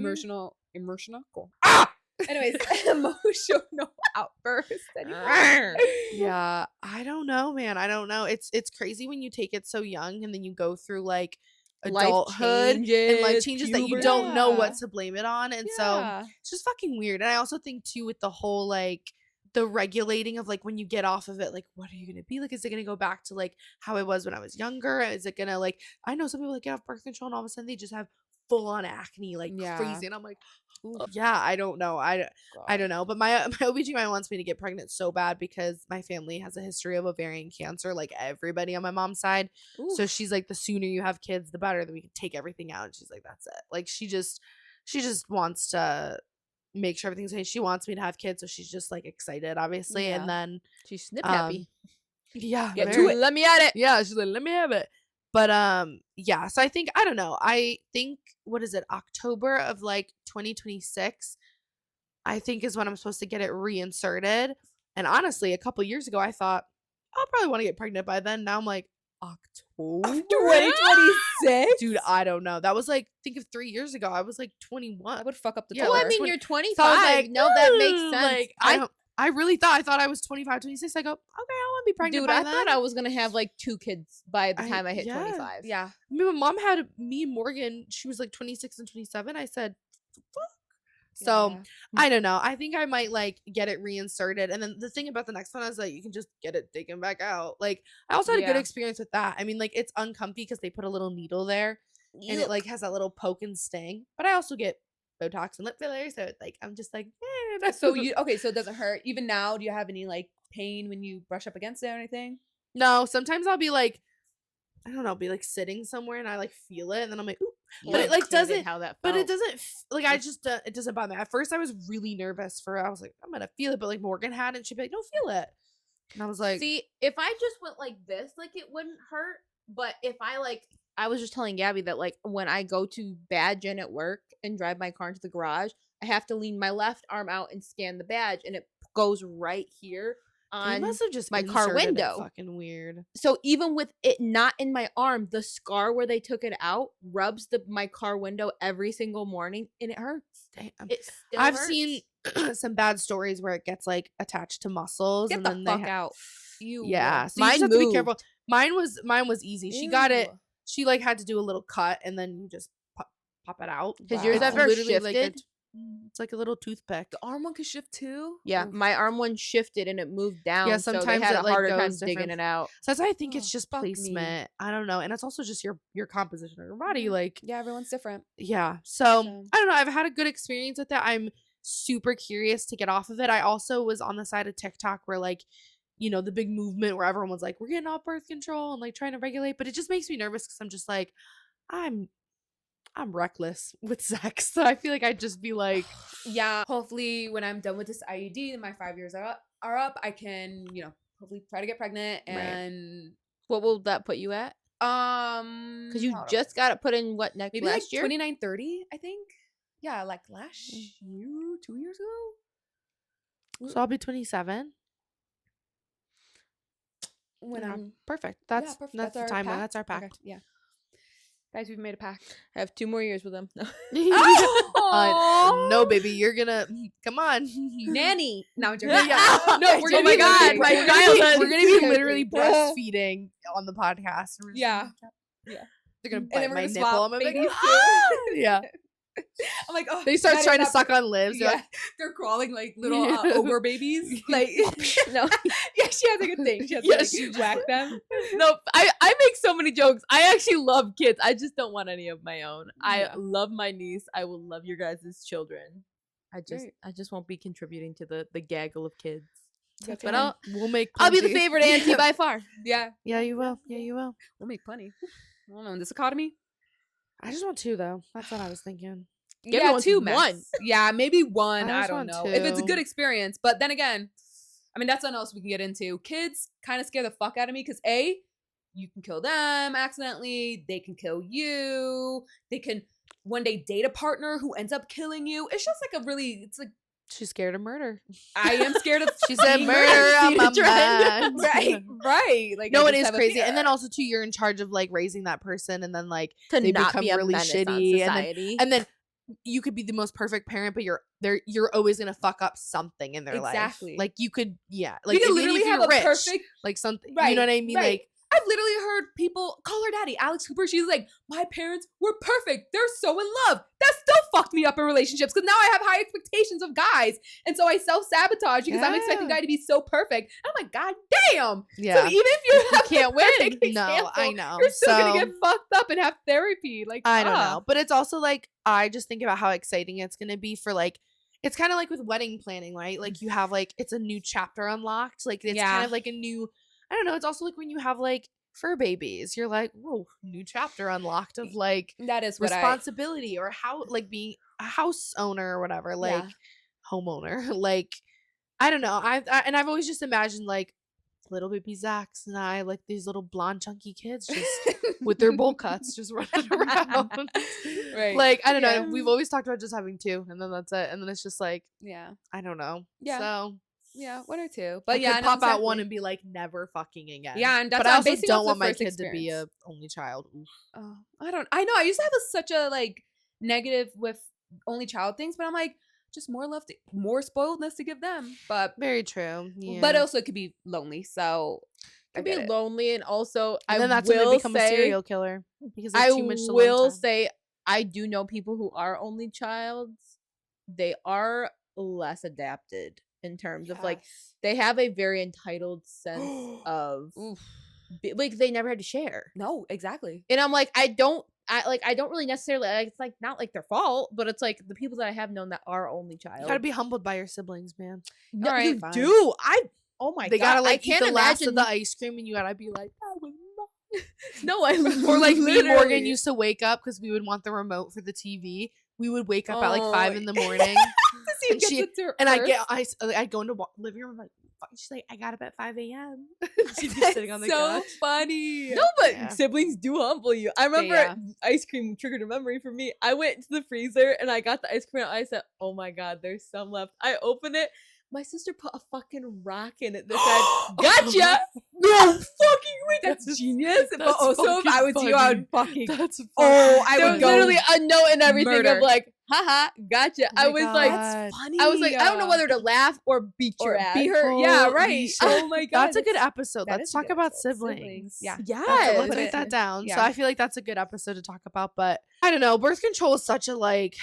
C: emotional. Cool.
D: Ah!
C: Anyways, emotional outburst anymore.
D: Yeah, I don't know, man. I don't know. It's crazy when you take it so young and then you go through like
B: Life
D: adulthood and life changes that you
B: puberty.
D: don't know what
C: Yeah.
D: to blame it on. And so
C: Yeah.
D: it's just fucking weird. And I also think too with the whole like the regulating of like when you get off of it, like what are you gonna be like? Is it gonna go back to like how it was when I was younger? Is it gonna like I know some people that get off birth control and all of a sudden they just have full on acne like
C: Yeah.
D: crazy. And I'm like, yeah, I don't know. I don't know. But my OBGYN wants me to get pregnant so bad because my family has a history of ovarian cancer, like everybody on my mom's side. So she's like, the sooner you have kids, the better. Then we can take everything out. And she's like, that's it. Like she just wants to make sure everything's okay. She wants me to have kids, so she's just like excited, obviously.
C: Yeah.
D: And then
B: She's snip happy.
D: yeah,
C: Get to
D: very-
C: it.
B: Let me at it.
D: yeah, she's like, let me have it. But yeah, so I think I don't know. I think what is it, October of like 2026, I think is when I'm supposed to get it reinserted. And honestly, a couple years ago I thought I'll probably want to get pregnant by then. Now I'm like, October
C: 2026.
D: Dude, I don't know. That was like think of 3 years ago. I was like 21.
C: That would fuck up the
D: Yeah,
C: tour.
B: Well, I
D: like,
B: mean,
D: 20
B: you're 25.
D: So I was like,
B: no, that makes
D: "Ooh,"
B: sense.
D: Like, I really thought I was 25, 26. I go, okay, I want to be pregnant
B: Dude,
D: by
B: I
D: then.
B: thought I was gonna have like 2 kids by the
D: I-
B: time I hit
D: yeah.
B: 25.
C: Yeah.
D: I mean, my mom had me and Morgan. She was like 26 and 27. I said, fuck. So
C: Yeah.
D: I don't know. I think I might like get it reinserted. And then the thing about the next one is that you can just get it taken back out. Like I also had a good
C: Yeah.
D: experience with that. I mean, like it's uncomfy because they put a little needle there and it like has that little poke and sting. But I also get Botox and lip fillers, so it's like I'm just like,
C: So you okay? So it doesn't hurt even now. Do you have any like pain when you brush up against it or anything?
D: No, sometimes I'll be like, I don't know, be like sitting somewhere and I like feel it and then I'm like, ooh. But it, like,
B: Hated
D: doesn't-
B: how that
D: But it
B: felt.
D: doesn't like I just it doesn't bother me. At first I was really nervous for I was like, I'm gonna feel it, but like Morgan had it and she'd be like, no, feel it. And I was like,
B: See, if I just went like this, like it wouldn't hurt. But if I was just telling Gabby that like when I go to badge in at work and drive my car into the garage, I have to lean my left arm out and scan the badge, and it goes right here
D: they
B: on.
D: must have just
B: my car
D: inserted it
B: window.
D: fucking weird.
B: So even with it not in my arm, the scar where they took it out rubs my car window every single morning, and it hurts.
D: Damn.
B: It still
D: I've
B: hurts.
D: seen some bad stories where it gets like attached to muscles
C: Get
D: and
C: the
D: then
C: fuck
D: they
C: out. You.
D: yeah, so you
B: Mine
D: just have to be
B: moved.
D: careful. Mine was easy. She got it. She like had to do a little cut and then you just pop it out.
B: Has yours
D: It's
B: ever
D: literally like
B: shifted?
D: it's like a little toothpick.
C: The arm one can shift too.
B: Yeah,
C: Oof.
B: my arm one shifted and it moved down.
D: Yeah,
B: so they
D: sometimes
B: had
D: it,
B: a
D: like,
B: harder time
D: goes
B: digging
D: different.
B: it out.
D: So that's why I think
C: Oh,
D: it's just
C: fuck me.
D: placement. I don't know. And it's also just your composition of your body. Like,
C: Yeah, everyone's different.
D: yeah. So
C: So-
D: I don't know. I've had a good experience with it. I'm super curious to get off of it. I also was on the side of TikTok where like, you know, the big movement where everyone was like, we're getting off birth control and like trying to regulate. But it just makes me nervous because I'm just like, I'm reckless with sex. So I feel like I'd just be like,
C: Yeah. Hopefully, when I'm done with this IUD and my 5 years are up, I can, hopefully try to get pregnant
D: Right.
C: and
B: What will that put you at? Because you
C: hold on.
B: just got it put in
C: maybe like
B: last year?
C: 29, 30, I think. Yeah, like last year, 2 years ago.
D: so I'll be 27.
C: When
D: Yeah,
C: I'm
D: perfect.
C: yeah,
D: That's
C: perfect.
D: that's the
C: our
D: timeline.
C: pact?
D: That's our pact.
C: Okay, yeah. Guys, we've made a pact.
B: I have 2 more years with them.
D: No, baby, you're gonna come on,
C: Nanny. No, I'm joking.
D: Yeah. No, we're
B: Oh
D: gonna
B: my
D: be
B: God, my childhood.
D: we're gonna be literally breastfeeding on the podcast. We're just
C: Yeah.
D: yeah. They're gonna
C: And
D: bite
C: then we're
D: my
C: gonna
D: nipple.
C: swap
D: I'm gonna be
C: babies
D: like,
C: too.
D: "Ah!" Yeah.
C: I'm like, oh,
D: They start
C: that is
D: trying to
C: not
D: suck on lips. They're
C: Yeah,
D: like,
C: they're crawling like little
D: Yeah.
C: ogre babies. Like,
B: No.
C: yeah, she has like a thing. She has
D: Yeah,
C: to
D: she
C: like,
D: just-
C: whack them.
B: No, I make so many jokes. I actually love kids. I just don't want any of my own. I
C: Yeah.
B: love my niece. I will love your guys' children. I
C: Right.
B: just won't be contributing to the gaggle of kids.
C: That's
B: But
C: okay.
D: we'll make.
B: I'll be the
D: plenty.
B: favorite auntie by far.
C: Yeah,
D: Yeah, you will. Yeah, you will.
C: we'll make plenty. I don't know. In this economy,
D: I just want 2 though. That's what I was thinking.
B: Give
C: yeah,
B: one
C: 2
B: one.
C: max. Yeah, maybe 1.
D: I
C: I
D: just
C: don't
D: want
C: know if it's a
D: 2.
C: good experience. But then again, I mean, that's something else we can get into. Kids kind of scare the fuck out of me because you can kill them accidentally. They can kill you. They can one day date a partner who ends up killing you. It's just like it's like
D: She's scared of murder.
C: I am scared of.
D: She said
C: being
D: murder
C: murdered.
D: on
B: See
D: my
B: the trend?
D: mind.
C: Right, right. Like
D: No,
C: I
D: it
C: just
D: is
C: have a
D: crazy.
C: fear.
D: And then also too, you're in charge of like raising that person, and then like
B: To
D: they
B: not
D: become
B: be a
D: really
B: menace on
D: shitty,
B: society.
D: and then you could be the most perfect parent, but you're always gonna fuck up something in their life.
C: Exactly.
D: Like you could, yeah.
C: We
D: Like
C: could
D: if
C: literally
D: you're
C: have a
D: rich,
C: perfect.
D: like something.
C: Right,
D: You know what I mean?
C: right.
D: Like
C: I've literally heard people call her daddy, Alex Cooper. She's like, my parents were perfect. They're so in love. That still fucked me up in relationships because now I have high expectations of guys. And so I self-sabotage because I'm expecting
D: Yeah.
C: guy to be so perfect. And I'm like, God damn.
D: yeah.
C: So even if you have
B: can't
C: the perfect
B: win.
D: No, I
C: example,
D: know.
C: you're still gonna
D: So-
C: get fucked up and have therapy. Like
D: I don't
C: fuck.
D: know. But it's also like I just think about how exciting it's gonna be for like it's kind of like with wedding planning, right? Like you have like it's a new chapter unlocked. Like it's
C: Yeah.
D: kind of like a new I don't know, it's also like when you have like fur babies, you're like, whoa, new chapter unlocked of like
C: That is what
D: responsibility or how like being a house owner or whatever, like homeowner. Like I don't know. I've always just imagined like little baby Zax and I like these little blonde chunky kids just with their bowl cuts just running around.
C: Right.
D: Like I don't
C: Yeah.
D: know. We've always talked about just having 2 and then that's it. And then it's just like
C: Yeah.
D: I don't know.
C: Yeah.
D: So
C: 1 or 2.
D: I
C: But yeah,
D: could
C: no,
D: pop out one
C: exactly.
D: and be like never fucking again.
C: Yeah, and that's
D: but I
C: I'm
D: also
C: basing
D: don't
C: off the
D: want my
C: first
D: kid to be a
C: experience.
D: only child. Oof.
C: Oh, I know. I used to have such a like negative with only child things, but I'm like, just more more spoiledness to give them. But
D: Very true. Yeah.
C: but also it could be lonely. So I
B: Could be
C: get it.
B: lonely, and also
D: and then that's when they become a serial killer because
B: I
D: there's too much to
B: will say I do know people who are only childs. They are less adapted in terms of like they have a very entitled sense of like they never had to share.
C: No, exactly.
B: And I'm like, I don't really necessarily like it's like not like their fault, but it's like the people that I have known that are only child.
D: You gotta be humbled by your siblings, man.
B: No,
C: Alright,
B: you
C: fine.
B: do. Oh my
D: They
B: god.
D: gotta
B: I
D: like eat
B: can't
D: the last of
B: imagine.
D: the ice cream, and you gotta be like, that was mine.
B: No, I
D: Or like me and Morgan
B: literally-
D: used to wake up because we would want the remote for the TV. We would wake up at like
B: Oh,
D: 5 in the morning,
C: To see
D: And
C: who
D: she-
C: gets it to
D: and
C: Earth.
D: I'd go into living room like, fuck, she's like, I got up at 5 a.m. She'd be
C: That's
D: sitting on the
C: so
D: couch.
C: funny.
B: No, but
D: Yeah.
B: siblings do humble you. I remember
C: yeah.
B: ice cream triggered a memory for me. I went to the freezer and I got the ice cream out. I said, "Oh my god, there's some left." I opened it. My sister put a fucking rock in it that said, "Gotcha."
C: No fucking way. That's genius. But
D: That's
C: also, if I was
D: fucking
C: you, I
D: funny.
C: would fucking.
D: That's
C: Oh, I
B: There
C: would
B: was
C: go.
B: literally a note and everything
C: murder.
B: of like, "Haha, gotcha."
D: Oh
B: I
D: my
B: was
D: God.
B: like,
D: That's
C: funny.
B: I was like, I don't know whether to laugh or beat
C: or
B: your ass.
C: beat her. Yeah,
D: Holy
C: right.
D: shit.
C: Oh my god,
D: That's a good episode.
C: that
D: Let's
C: is a
D: talk
C: good
D: about
C: episode.
D: siblings.
C: Yeah.
B: Yes.
D: Let's
C: Put
D: write
C: it-
D: that down. So
C: yeah.
D: I feel like that's a good episode to talk about. But I don't know. Birth control is such a like,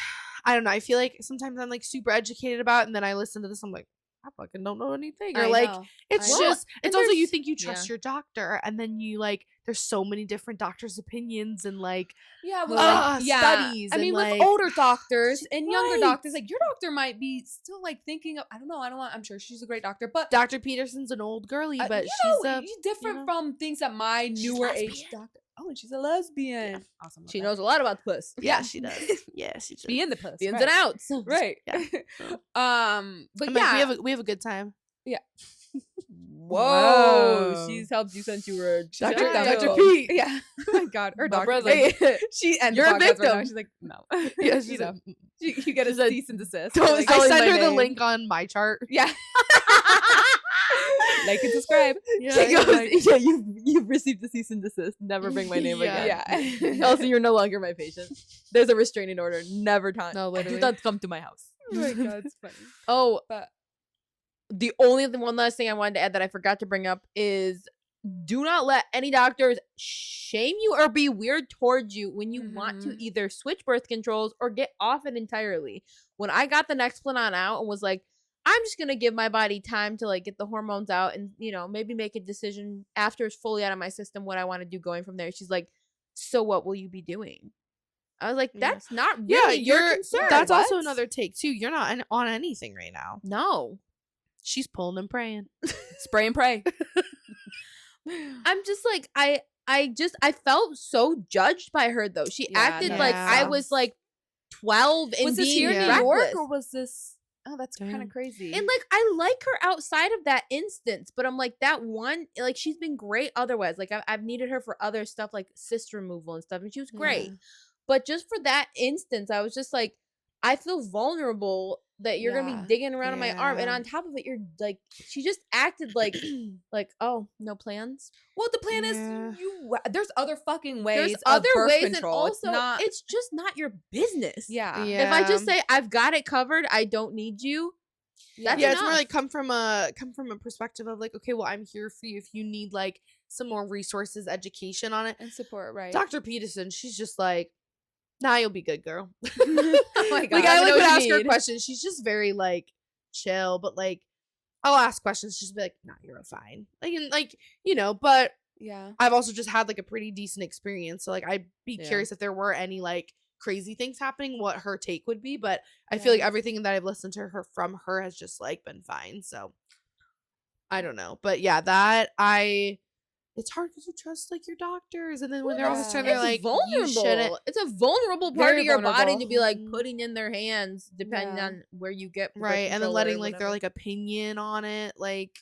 D: I don't know. I feel like sometimes I'm like super educated about it, and then I listen to this. I'm like, I fucking don't know anything. Or
C: I
D: like,
C: know.
D: it's
C: I know.
D: just, it's
B: And
D: also you
B: there's-
D: think you trust your doctor, and then you like, there's so many different doctors' opinions, and like,
C: Yeah, with
D: studies
C: I
D: and,
C: mean,
D: like-
C: with older doctors and younger
D: Right.
C: doctors, like your doctor might be still like thinking of. I don't know. I'm sure she's a great doctor, but
D: Dr. Peterson's an old girly, but
C: you
D: she's
C: know,
D: a
C: she's different
D: know.
C: from things that my
D: She's
C: newer
D: lesbian.
C: age doctor. Oh, and she's a lesbian.
D: Yeah.
C: Awesome. love
B: She
C: that.
B: knows a lot about the puss.
D: Yeah, she does. Yeah, she does.
C: Be in the puss.
B: The ins
C: right.
B: and outs.
C: Right.
D: Yeah.
C: But
D: I'm
C: yeah.
D: like, we have a good time.
C: Whoa.
B: Whoa.
C: She's helped you since you were a
B: Dr.
C: child.
B: Dr. Pete.
C: Yeah. Oh my God. Her
B: My
C: doctor.
B: brother.
C: Hey, she ends
B: You're a
C: the podcast right now.
B: victim.
C: She's like, no.
D: Yeah,
C: You
D: she's
C: know,
D: like,
C: you get a
B: said,
C: cease and desist.
B: "Don't
C: Like,
B: say
D: I
B: my
D: sent her the
B: name.
D: link on my chart.
C: yeah. Like and subscribe.
D: Yeah,
B: She
D: yeah,
B: goes,
D: like-
B: yeah, you've received a cease and desist. Never bring my name
D: Yeah.
B: again.
C: Yeah.
B: Also, you're no longer my patient. There's a restraining order. Never time.
D: No,
B: Do
D: literally.
B: not come to my house.
C: Oh my God, it's funny.
B: Oh,
C: But
B: the only one last thing I wanted to add that I forgot to bring up is do not let any doctors shame you or be weird towards you when you want to
C: Mhm.
B: either switch birth controls or get off it entirely. When I got the Nexplanon out and was like, I'm just gonna give my body time to like get the hormones out and maybe make a decision after it's fully out of my system what I want to do going from there. She's like, so what will you be doing? I was like,
D: Yeah.
B: that's not
D: Yeah,
B: really your concern.
D: That's also
B: What?
D: another take too. You're not on anything right now.
B: No.
D: She's pulling and praying.
C: spray and pray.
B: I'm just like I felt so judged by her though. She
C: Yeah,
B: acted
C: no,
B: like I
D: yeah.
B: was like 12 and
C: Was this
B: being
C: here in New
D: reckless.
C: York or was this? Oh, that's kind
D: Damn.
C: of crazy.
B: And like I like her outside of that instance, but I'm like that one like she's been great otherwise. Like I've needed her for other stuff like cyst removal and stuff, and she was great.
D: Yeah.
B: But just for that instance, I was just like, I feel vulnerable that you're gonna
C: Yeah.
B: be digging around in my arm, and
D: Yeah.
B: on top of it, you're like, she just acted like, like, oh, no plans.
C: well, the plan
D: Yeah.
C: is there's other fucking ways.
B: There's
C: of
B: other
C: birth
B: ways, and
C: control. It's
B: also,
C: not.
B: it's just not your business.
C: Yeah.
B: If I just say I've got it covered, I don't need you. That's
D: yeah, it's more
B: enough.
D: like come from a perspective of like, okay, well, I'm here for you if you need like some more resources, education on it.
C: And support, right?
D: Dr. Peterson, she's just like, nah, you'll be good, girl.
C: Oh my God.
D: Like I
B: I
D: like
B: know
D: would
B: what you
D: ask her
B: need.
D: questions. She's just very like chill, but like I'll ask questions. She's be like, nah, you're fine. Like and like but
C: Yeah.
D: I've also just had like a pretty decent experience. So like I'd be
B: Yeah.
D: curious if there were any like crazy things happening, what her take would be. But I feel like
C: Yeah.
D: everything that I've listened to her from her has just like been fine. So I don't know. But yeah, it's hard because you trust like your doctors, and then when they're all of a
C: Yeah.
D: sudden they're
B: It's
D: like,
B: vulnerable.
D: you shouldn't.
B: It's a vulnerable part
C: Very
B: of your body
C: vulnerable.
B: to be like
D: Mhm.
B: putting in their hands, depending
C: Yeah.
B: on where you get birth
D: Right, and then
B: control or
D: letting like their
B: whatever.
D: like opinion on it, like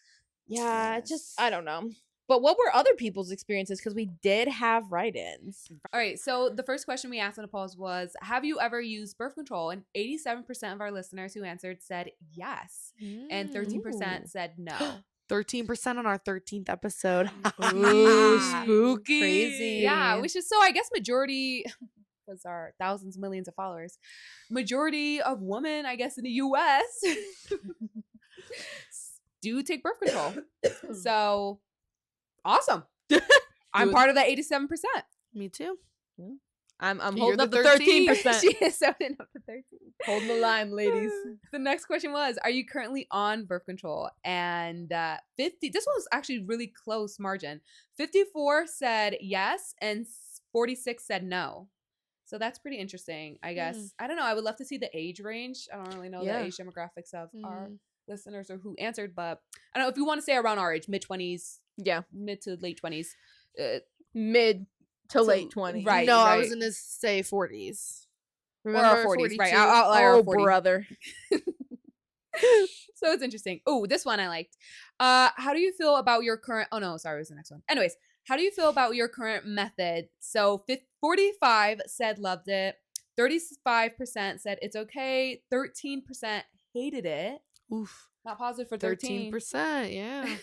B: Yeah, it's just I don't know. But what were other people's experiences? Because we did have write-ins.
C: All right. So the first question we asked on the polls was, have you ever used birth control? And 87% of our listeners who answered said yes, and 13%
B: Ooh.
C: said no.
D: 13% on our 13th episode.
B: Ooh,
D: spooky,
B: crazy.
C: Yeah, which is so I guess majority because our thousands, millions of followers, majority of women, I guess, in the US do take birth control. So awesome. I'm
D: Good.
C: part of that 87%.
D: Me too.
B: I'm
D: You're
B: holding
D: the
B: up the 13%.
C: She is holding up the 13.
B: Holding the line, ladies.
C: The next question was, are you currently on birth control? And 50, this one was actually really close margin. 54 said yes and 46 said no. So that's pretty interesting, I guess. I don't know. I would love to see the age range. I don't really know
B: Yeah.
C: the age demographics of our
D: Mm.
C: listeners or who answered, but I don't know if you want to say around our age, mid-20s,
B: Yeah,
C: mid to late 20s.
B: mid to
C: So-
B: late 20s.
C: right.
D: No, I was gonna say 40s.
C: Or our 40s, right.
D: 42?
C: Outlier
B: Oh,
C: 40.
B: brother.
C: So it's interesting. Oh, this one I liked. How do you feel about your current? Oh no, sorry, it was the next one. Anyways, how do you feel about your current method? So 45 said loved it. 35% said it's okay. 13% hated it.
D: Oof.
C: Not positive for 13.
D: 13%, yeah.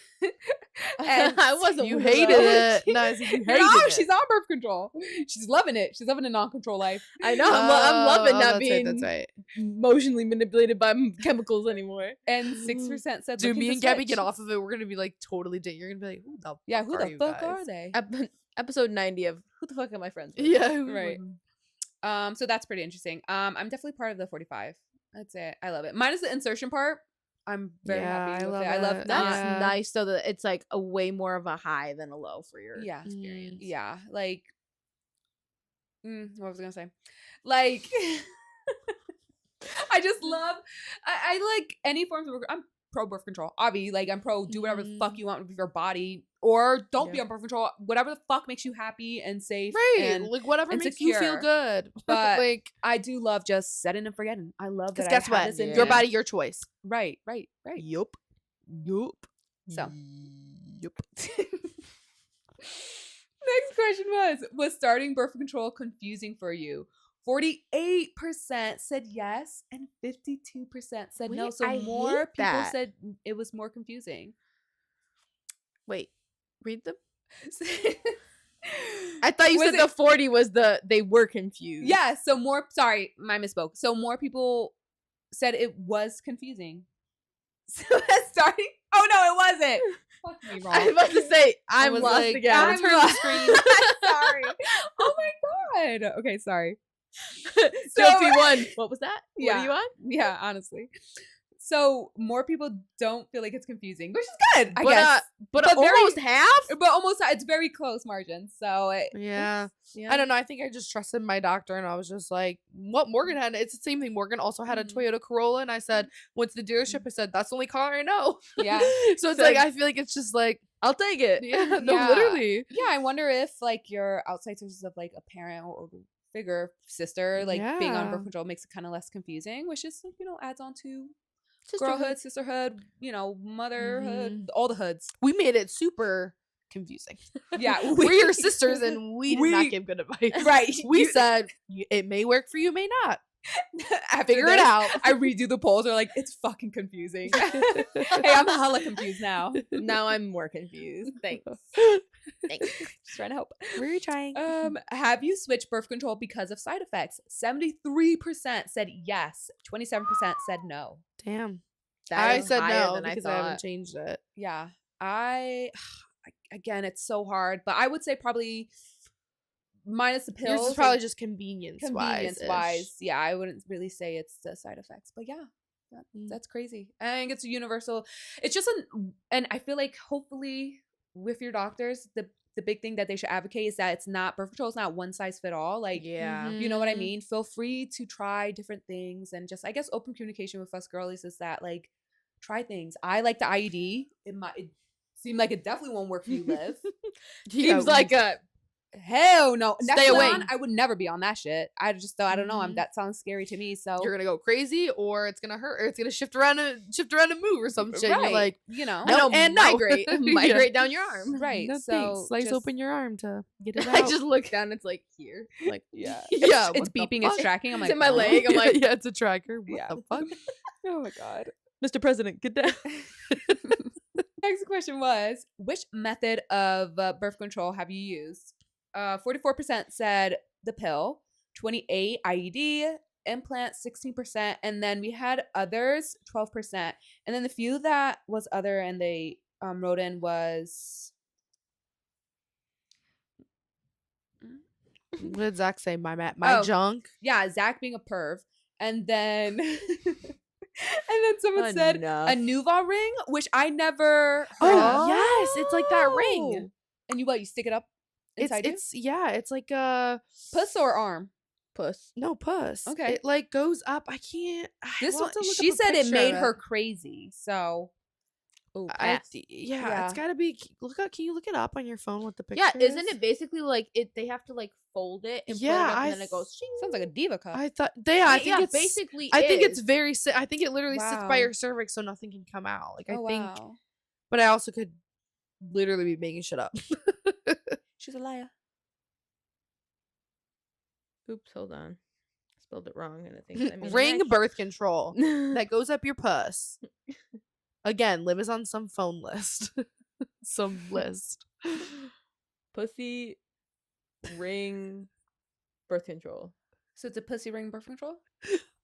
C: And
B: I wasn't.
D: You
B: one of
D: hated
B: those.
D: it. No, I said you hated
C: No,
D: it.
C: she's on birth control. She's loving it. She's loving a non-control life.
B: I know. I'm loving not
D: that's
B: being
D: Right, that's right.
B: emotionally manipulated by chemicals anymore.
C: And 6% said
D: Dude,
C: looking
D: me
C: to
D: and Gabby
C: switch.
D: get off of it. We're gonna be like totally. You're gonna be like, who the
C: Yeah, who
D: fuck
C: the
D: you
C: fuck
D: guys?
C: are they?
B: Episode 90 of who the fuck am I friends with?
D: Yeah, who
C: Right.
D: wouldn't?
C: So that's pretty interesting. I'm definitely part of the 45. That's it. I love it. Minus the insertion part. I'm very
D: Yeah,
C: happy
D: I
C: with
D: love
C: it. I love
D: it.
B: That's
C: not.
D: Yeah.
B: nice. So that it's like a way more of a high than a low for your
C: Yeah.
B: experience.
C: Yeah. Like, what was I gonna say? Like, I just love. I like any forms of. I'm pro birth control. Obviously, like I'm pro. Do whatever the fuck you want with your body. or don't be
D: Yeah.
C: on birth control. Whatever the fuck makes you happy and safe.
D: Right.
C: And
D: Like whatever
C: and
D: makes you feel
C: secure.
D: good.
C: But
D: like,
C: I do love just setting and forgetting. I love
D: because
C: that
D: guess
C: I have
D: what?
C: this in
D: Your
C: me.
D: body, your choice.
C: Right.
D: Yup.
C: So
D: Yup.
C: next question was starting birth control confusing for you? 48% said yes and 52% said no.
B: Wait,
C: So
B: I
C: more
B: hate
C: people
B: that.
C: said it was more confusing.
B: Wait, read them.
D: I thought you
C: Was
D: said
C: it-
D: the 40 was they were confused.
C: Yeah, so more sorry, my misspoke. So more people said it was confusing. So starting oh no, it wasn't. Fuck me wrong.
D: I was about to say, I'm
B: was
D: lost
B: like,
D: again.
C: I'm
D: Turn
C: lost.
D: the screen.
C: Sorry. Oh my god. Okay, sorry.
D: Guilty one. What was that? What
C: Yeah.
D: are you on?
C: Yeah, honestly. So more people don't feel like it's confusing, which is good, I
D: But,
C: guess.
D: but
C: But very-
D: almost half?
C: But almost, it's very close margins. So
D: Yeah.
C: yeah.
D: I don't know. I think I just trusted my doctor and I was just like, what Morgan had, it's the same thing. Morgan also had a Toyota Corolla and I said, went to the dealership, I said, that's the only car I know.
C: Yeah.
D: So it's like, I feel like it's just like, I'll take it. Yeah, no,
C: Yeah.
D: literally.
C: Yeah, I wonder if like your outside sources of like a parent or figure, sister, like being on
D: Yeah.
C: birth control makes it kind of less confusing, which is like, adds on to girlhood, sisterhood, motherhood, all the hoods.
D: We made it super confusing.
C: Yeah,
D: We're your sisters and we did not give good advice.
C: Right.
D: We said, it may work for you, may not.
C: After
D: Figure it
C: this,
D: out.
C: I redo the polls. They're like, it's fucking confusing. Hey, I'm hella confused now.
B: Now I'm more confused. Thanks.
C: Just trying to help.
D: We're trying.
C: Have you switched birth control because of side effects? 73% said yes. 27% said no.
D: Damn.
B: That
D: I
B: is
D: said
B: higher
D: no
B: than
D: because I
B: thought.
D: haven't changed it.
C: Yeah. Again, it's so hard, but I would say probably minus the pills.
D: Yours is probably just convenience
C: convenience
D: wise.
C: wise. Yeah, I wouldn't really say it's the side effects, but yeah. That's crazy. I think it's a universal. It's just and I feel like hopefully with your doctors, the big thing that they should advocate is that it's not birth control is not one size fit all. Like,
B: Yeah.
C: you know what I mean? Feel free to try different things and just, I guess, open communication with us girlies is that like try things. I like the IUD. It seemed like it definitely won't work for you, Liv.
D: Seems like a
C: Hell no.
D: Stay away.
C: I would never be on that shit. I don't know. That sounds scary to me. So
D: you're gonna go crazy, or it's gonna hurt, or it's gonna shift around and move, or some shit.
C: Right.
D: You're like,
C: no.
D: no, and no.
B: migrate
D: Yeah.
B: down your arm.
C: Right.
D: No,
C: So
D: thanks. Slice
C: just-
D: open your arm to get it out.
B: I just look down. It's like here. Like
C: Yeah.
D: yeah,
C: It's
D: what the
C: beeping,
D: fuck?
C: it's tracking. I'm
B: It's
C: like,
B: in my
C: oh.
B: leg. I'm like,
D: yeah, it's a tracker. What
C: Yeah.
D: the fuck?
C: Oh my god.
D: Mr. President, get down.
C: Next question was, which method of birth control have you used? 44% said the pill, 28 IUD, implant 16%, and then we had others 12%. And then the few that was other and they wrote in was
D: What did Zach say? My
C: Oh.
D: junk.
C: Zach being a perv. And then someone said
B: Enough.
C: a Nuva ring, which I never heard
D: Oh,
C: of.
D: yes, it's like that ring.
C: Oh. And you stick it up inside you?
D: It's like a
C: Puss or arm?
B: Puss.
D: no puss.
C: Okay.
D: It like goes up. I can't.
C: This
D: we'll
C: one,
D: have to look
C: she
D: up a
C: said it
D: picture
C: made
D: of
C: her
D: it.
C: crazy. So
B: Oh,
D: Yeah,
C: Yeah.
D: it's gotta be. Look up. Can you look it up on your phone with the picture?
B: yeah, isn't it basically like they have to like fold it and
D: Yeah,
B: put it up
D: I
B: and then it goes shing.
C: sounds like a diva cup.
D: I thought. I think it's
B: basically
D: I think it's
B: is.
D: very. I think it literally sits by
C: Wow.
D: your cervix, so nothing can come out. Like I think,
C: Wow.
D: but I also could literally be making shit up.
C: She's a liar.
B: Oops, hold on. I spelled it wrong and I think I made
D: Ring
B: an
D: birth control
B: action.
D: that goes up your puss. Again, Liv is on some phone list. Some list.
B: Pussy ring birth control.
C: So it's a pussy ring birth control?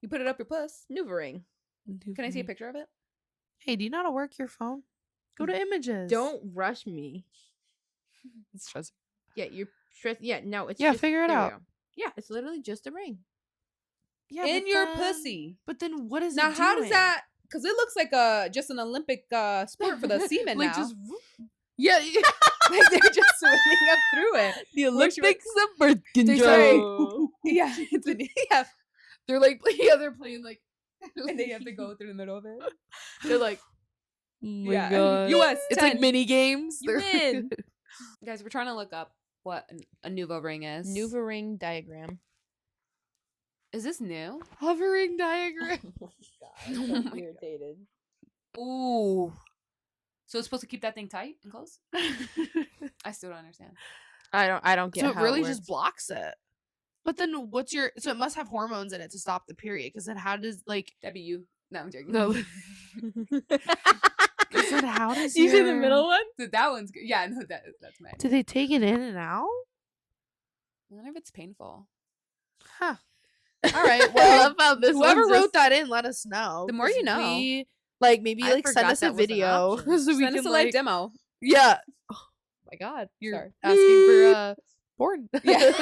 C: You put it up your puss.
B: Nuva ring.
C: Can I see a picture of it?
D: Hey, do you know how to work your phone? Go to images.
B: Don't rush me.
D: It's stressing.
B: Yeah, you're stress. Yeah, no, it's
D: Yeah,
B: just,
D: figure it
B: there we
D: out.
B: go. Yeah, it's literally just a ring.
D: Yeah,
C: In
D: but
C: your
D: then-
C: pussy.
D: But then what is
C: Now,
D: it
C: how does
D: doing?
C: that? Because it looks like just an Olympic sport for the seamen
D: like
C: now.
D: just yeah,
C: Like they're just swimming up through it.
D: the
C: Which
D: Olympics of birth
C: control. Yeah, yeah.
D: They're like they're playing like
C: And they have to go through the middle of it.
D: they're like my
C: Yeah.
D: God.
C: US
D: It's like
C: 10.
D: mini games.
C: You
D: They're-
C: win. Guys, we're trying to look up what a nouveau ring is.
E: Nouveau ring diagram.
C: Is this new?
D: Hovering diagram.
E: Oh
C: Oh
E: God,
C: my
E: I'm
C: God.
E: irritated.
C: Ooh. So it's supposed to keep that thing tight and close? I still don't understand.
E: I don't get
D: So it
E: how
D: really
E: it
D: just
E: works.
D: blocks it. But then what's your? So it must have hormones in it to stop the period. Because then how does like
C: That'd be you. No, I'm joking.
D: no? Because then how does
E: You see the
D: your-
E: middle one?
C: So that one's good. Yeah, no, that's mine.
D: Do they take it in and out?
C: I wonder if it's painful.
D: Huh. All right.
E: I
D: Well,
E: love how this
D: whoever
E: one's
D: wrote
E: just-
D: that in, let us know.
C: The more
D: 'cause
C: you know.
D: we, like maybe
E: I
D: like send
E: forgot
D: us
E: that
D: a
E: was an
D: video
E: option.
D: so we
C: Send
D: can
C: us a live
D: like
C: demo.
D: yeah.
E: Oh my God.
D: You're
E: Sorry.
D: asking for porn.
C: Yeah.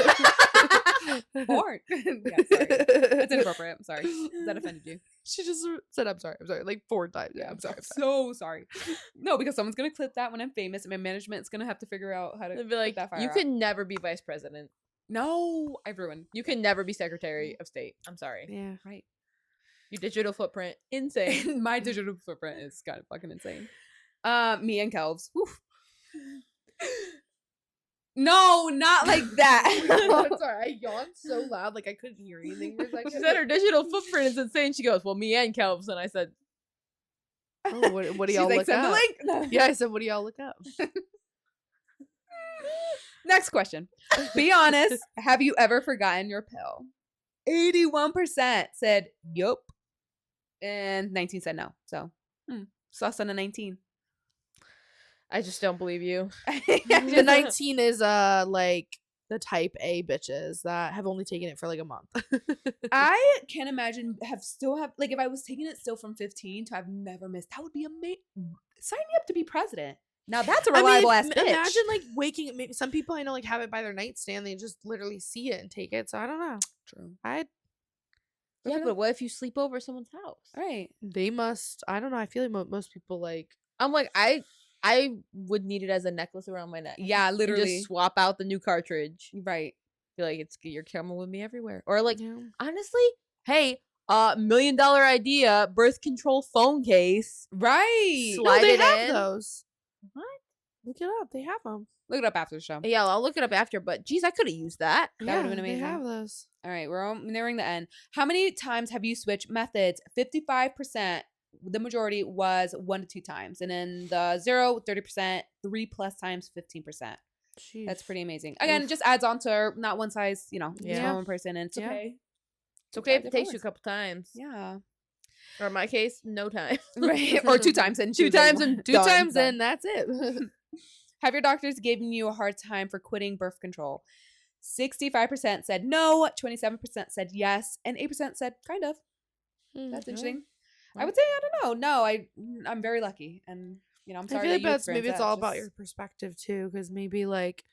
C: Porn. Yeah, sorry. That's inappropriate. I'm sorry. That offended you.
D: She just said, "I'm sorry. I'm sorry," like 4 times. Yeah, I'm sorry.
C: So sorry. No, because someone's gonna clip that when I'm famous, and my management's gonna have to figure out how to
E: They'd be like,
C: that fire
E: you
C: out.
E: could never be vice president.
C: No, I ruined.
E: You can never be secretary of state. I'm sorry.
D: Yeah.
C: Right.
E: Your digital footprint, insane.
C: My digital footprint is kind of fucking insane. Me and Kelvs. Woof. No, not like that.
D: I'm sorry. I yawned so loud, like I couldn't hear anything for a second.
E: She said her digital footprint is insane. She goes, well, me and Kelvs. And I said,
D: Oh, what do
C: She's
D: y'all
C: like,
D: look
C: send the
D: up?
C: link. No.
D: Yeah, I said, what do y'all look up?
C: Next question. Be honest. Have you ever forgotten your pill? 81% said yup, and 19 said no. So, sus on a 19.
E: I just don't believe you.
D: The 19 is like the type A bitches that have only taken it for like a month.
C: I can't imagine like if I was taking it still from 15 to have never missed. That would be amazing. Sign me up to be president. Now that's a reliable ass bitch.
D: Imagine like waking. Maybe some people I know like have it by their nightstand. They just literally see it and take it. So I don't know.
C: True.
E: Yeah, but what if you sleep over at someone's house?
C: Right.
D: They must. I don't know. I feel like most people like.
E: I'm like, I would need it as a necklace around my neck.
C: Yeah,
E: And
C: literally.
E: just swap out the new cartridge.
C: Right.
E: Feel like you're coming with me everywhere. Or like,
D: Yeah.
E: honestly, hey, $1 million idea, birth control phone case.
C: Right.
E: Slide
D: they
E: it
D: have
E: in.
D: those.
E: What?
D: Look it up. They have them.
C: Look it up after the show.
E: Yeah, I'll look it up after. But geez, I could have used that.
C: That would've been amazing.
D: They have those.
C: All right, we're all nearing the end. How many times have you switched methods? 55%. The majority was 1 to 2 times. And then the 30%, 3+ times, 15%. That's pretty amazing. Again, it just adds on to our not one size, just
D: Yeah.
C: one person. And it's
D: Yeah.
C: okay.
E: It's okay if
C: Try
E: it takes you a
C: different
E: couple times.
C: Yeah.
E: Or in my case, no time.
C: Right. Or 2 times and
E: 2 times and
D: Two
E: done.
D: times in, that's it.
C: Have your doctors given you a hard time for quitting birth control? 65% said no, 27% said yes, and 8% said kind of. That's interesting. I would say I don't know. No, I'm very lucky, and I'm
D: I
C: sorry
D: feel
C: that
D: like
C: you
D: that's maybe
C: experienced
D: it's
C: that.
D: all about
C: Just-
D: your perspective too, because maybe like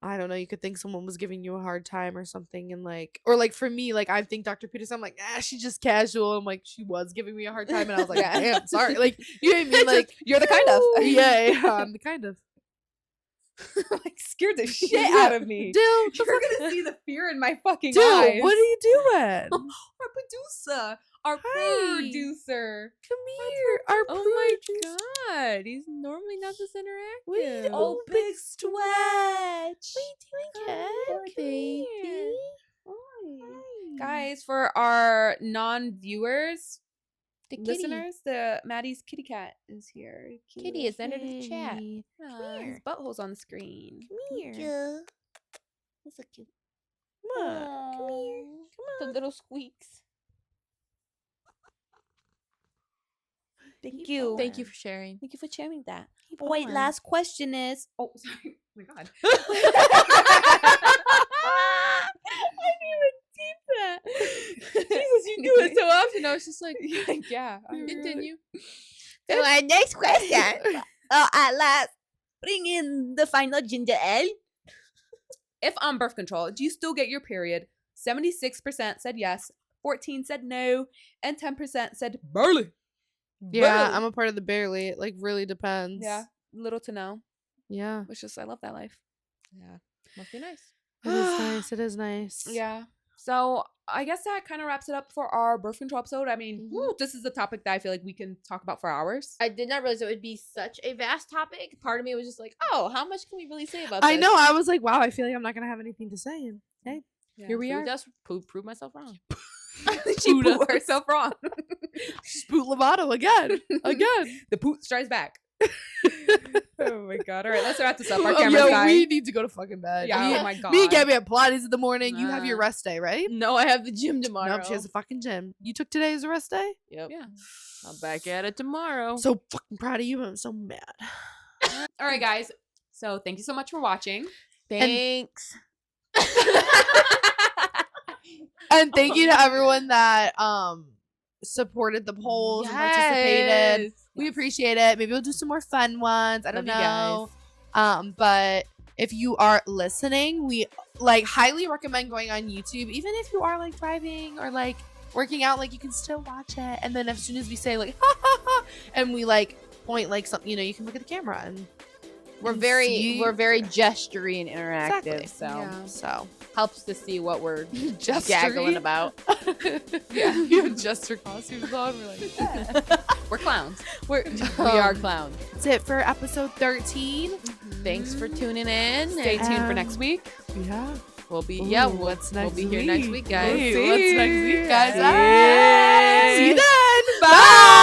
D: I don't know, you could think someone was giving you a hard time or something, and like or like for me, like I think Dr. Peterson, I'm like she's just casual. I'm like she was giving me a hard time, and I was like,
C: Yeah.
D: damn, sorry, like you know what I mean, like
C: You're the kind of.
D: yeah, I'm the kind of
C: like scared the shit
D: Yeah.
C: out of me.
D: dude.
C: You're gonna see the fear in my fucking
D: Dude,
C: eyes.
D: what are you doing?
C: Our producer, our
D: Hi.
C: producer.
D: Come here, our
E: Oh my
D: producer.
E: god, he's normally not this interactive.
D: Wait,
C: Oh, big stretch.
D: What are you doing, Kat? Come here.
C: Guys, for our non-viewers,
E: The kitty.
C: listeners, the Maddie's kitty cat is here.
E: Kitty is under the chat.
D: Hey,
C: His
E: here.
C: butthole's on the screen.
D: Come here.
E: That's so cute.
D: Come on. Come here.
E: The little squeaks.
C: Thank you.
E: Thank you for sharing.
C: Thank you for sharing that.
D: Keep
C: Wait,
D: on.
C: last question is. Oh, sorry. Oh my god.
E: I didn't even deep that. Jesus, you do it so often. I was just like,
C: Yeah.
E: continue.
C: So our next question. At last, bring in the final ginger ale. If on birth control, do you still get your period? 76% said yes, 14% said no, and 10% said barely.
D: Yeah,
C: Barely.
D: I'm a part of the barely. It like really depends.
C: Yeah, little to no.
D: Yeah.
C: Which is, I love that life.
E: Yeah, must be nice.
D: It is nice. It is nice.
C: Yeah. So I guess that kind of wraps it up for our birth control episode. I mean, woo, this is a topic that I feel like we can talk about for hours.
B: I did not realize it would be such a vast topic. Part of me was just like, oh, how much can we really say about this?
D: I know. I was like, wow, I feel like I'm not gonna have anything to say. And hey,
C: Here we are.
B: Just prove myself wrong.
C: She put herself wrong.
D: Spoot Lovato again.
C: The poot strikes back. Oh my god! All right, let's wrap this up. Our
D: Oh,
C: camera's dying.
D: we need to go to fucking bed.
C: Yeah,
D: me,
C: oh my god.
D: Me and Gabby have Pilates in the morning. You have your
B: Nah.
D: rest day, right?
B: No, I have the gym tomorrow.
D: Nope, she has a fucking gym. You took today as a rest day?
B: Yep.
C: Yeah.
B: I'm back at it tomorrow.
D: So fucking proud of you. I'm so mad.
C: All right, guys. So thank you so much for watching.
B: Thanks.
D: And thank you to everyone that supported the polls and participated. We appreciate it. Maybe we'll do some more fun ones. I don't
B: Love you
D: know. But if you are listening, we like highly recommend going on YouTube. Even if you are like driving or like working out, like you can still watch it. And then as soon as we say like ha ha ha, and we like point like something, you know, you can look at the camera and
B: We're
D: and
B: very
D: see-
B: gestury and interactive,
D: Exactly.
B: so
C: Yeah.
D: So
B: helps to see what we're
D: Gestury?
B: gaggling about.
D: yeah, you have jester costumes on. We're like, yeah.
C: We're clowns.
B: We are clowns.
D: That's it for episode 13.
B: Thanks for tuning in.
C: Stay
B: and
C: tuned for next week.
D: Yeah.
B: We'll be
D: Ooh,
B: we'll
D: what's next
B: be here next week, guys.
D: Hey, what's next week, guys?
B: Yay.
D: See you then.
B: Bye.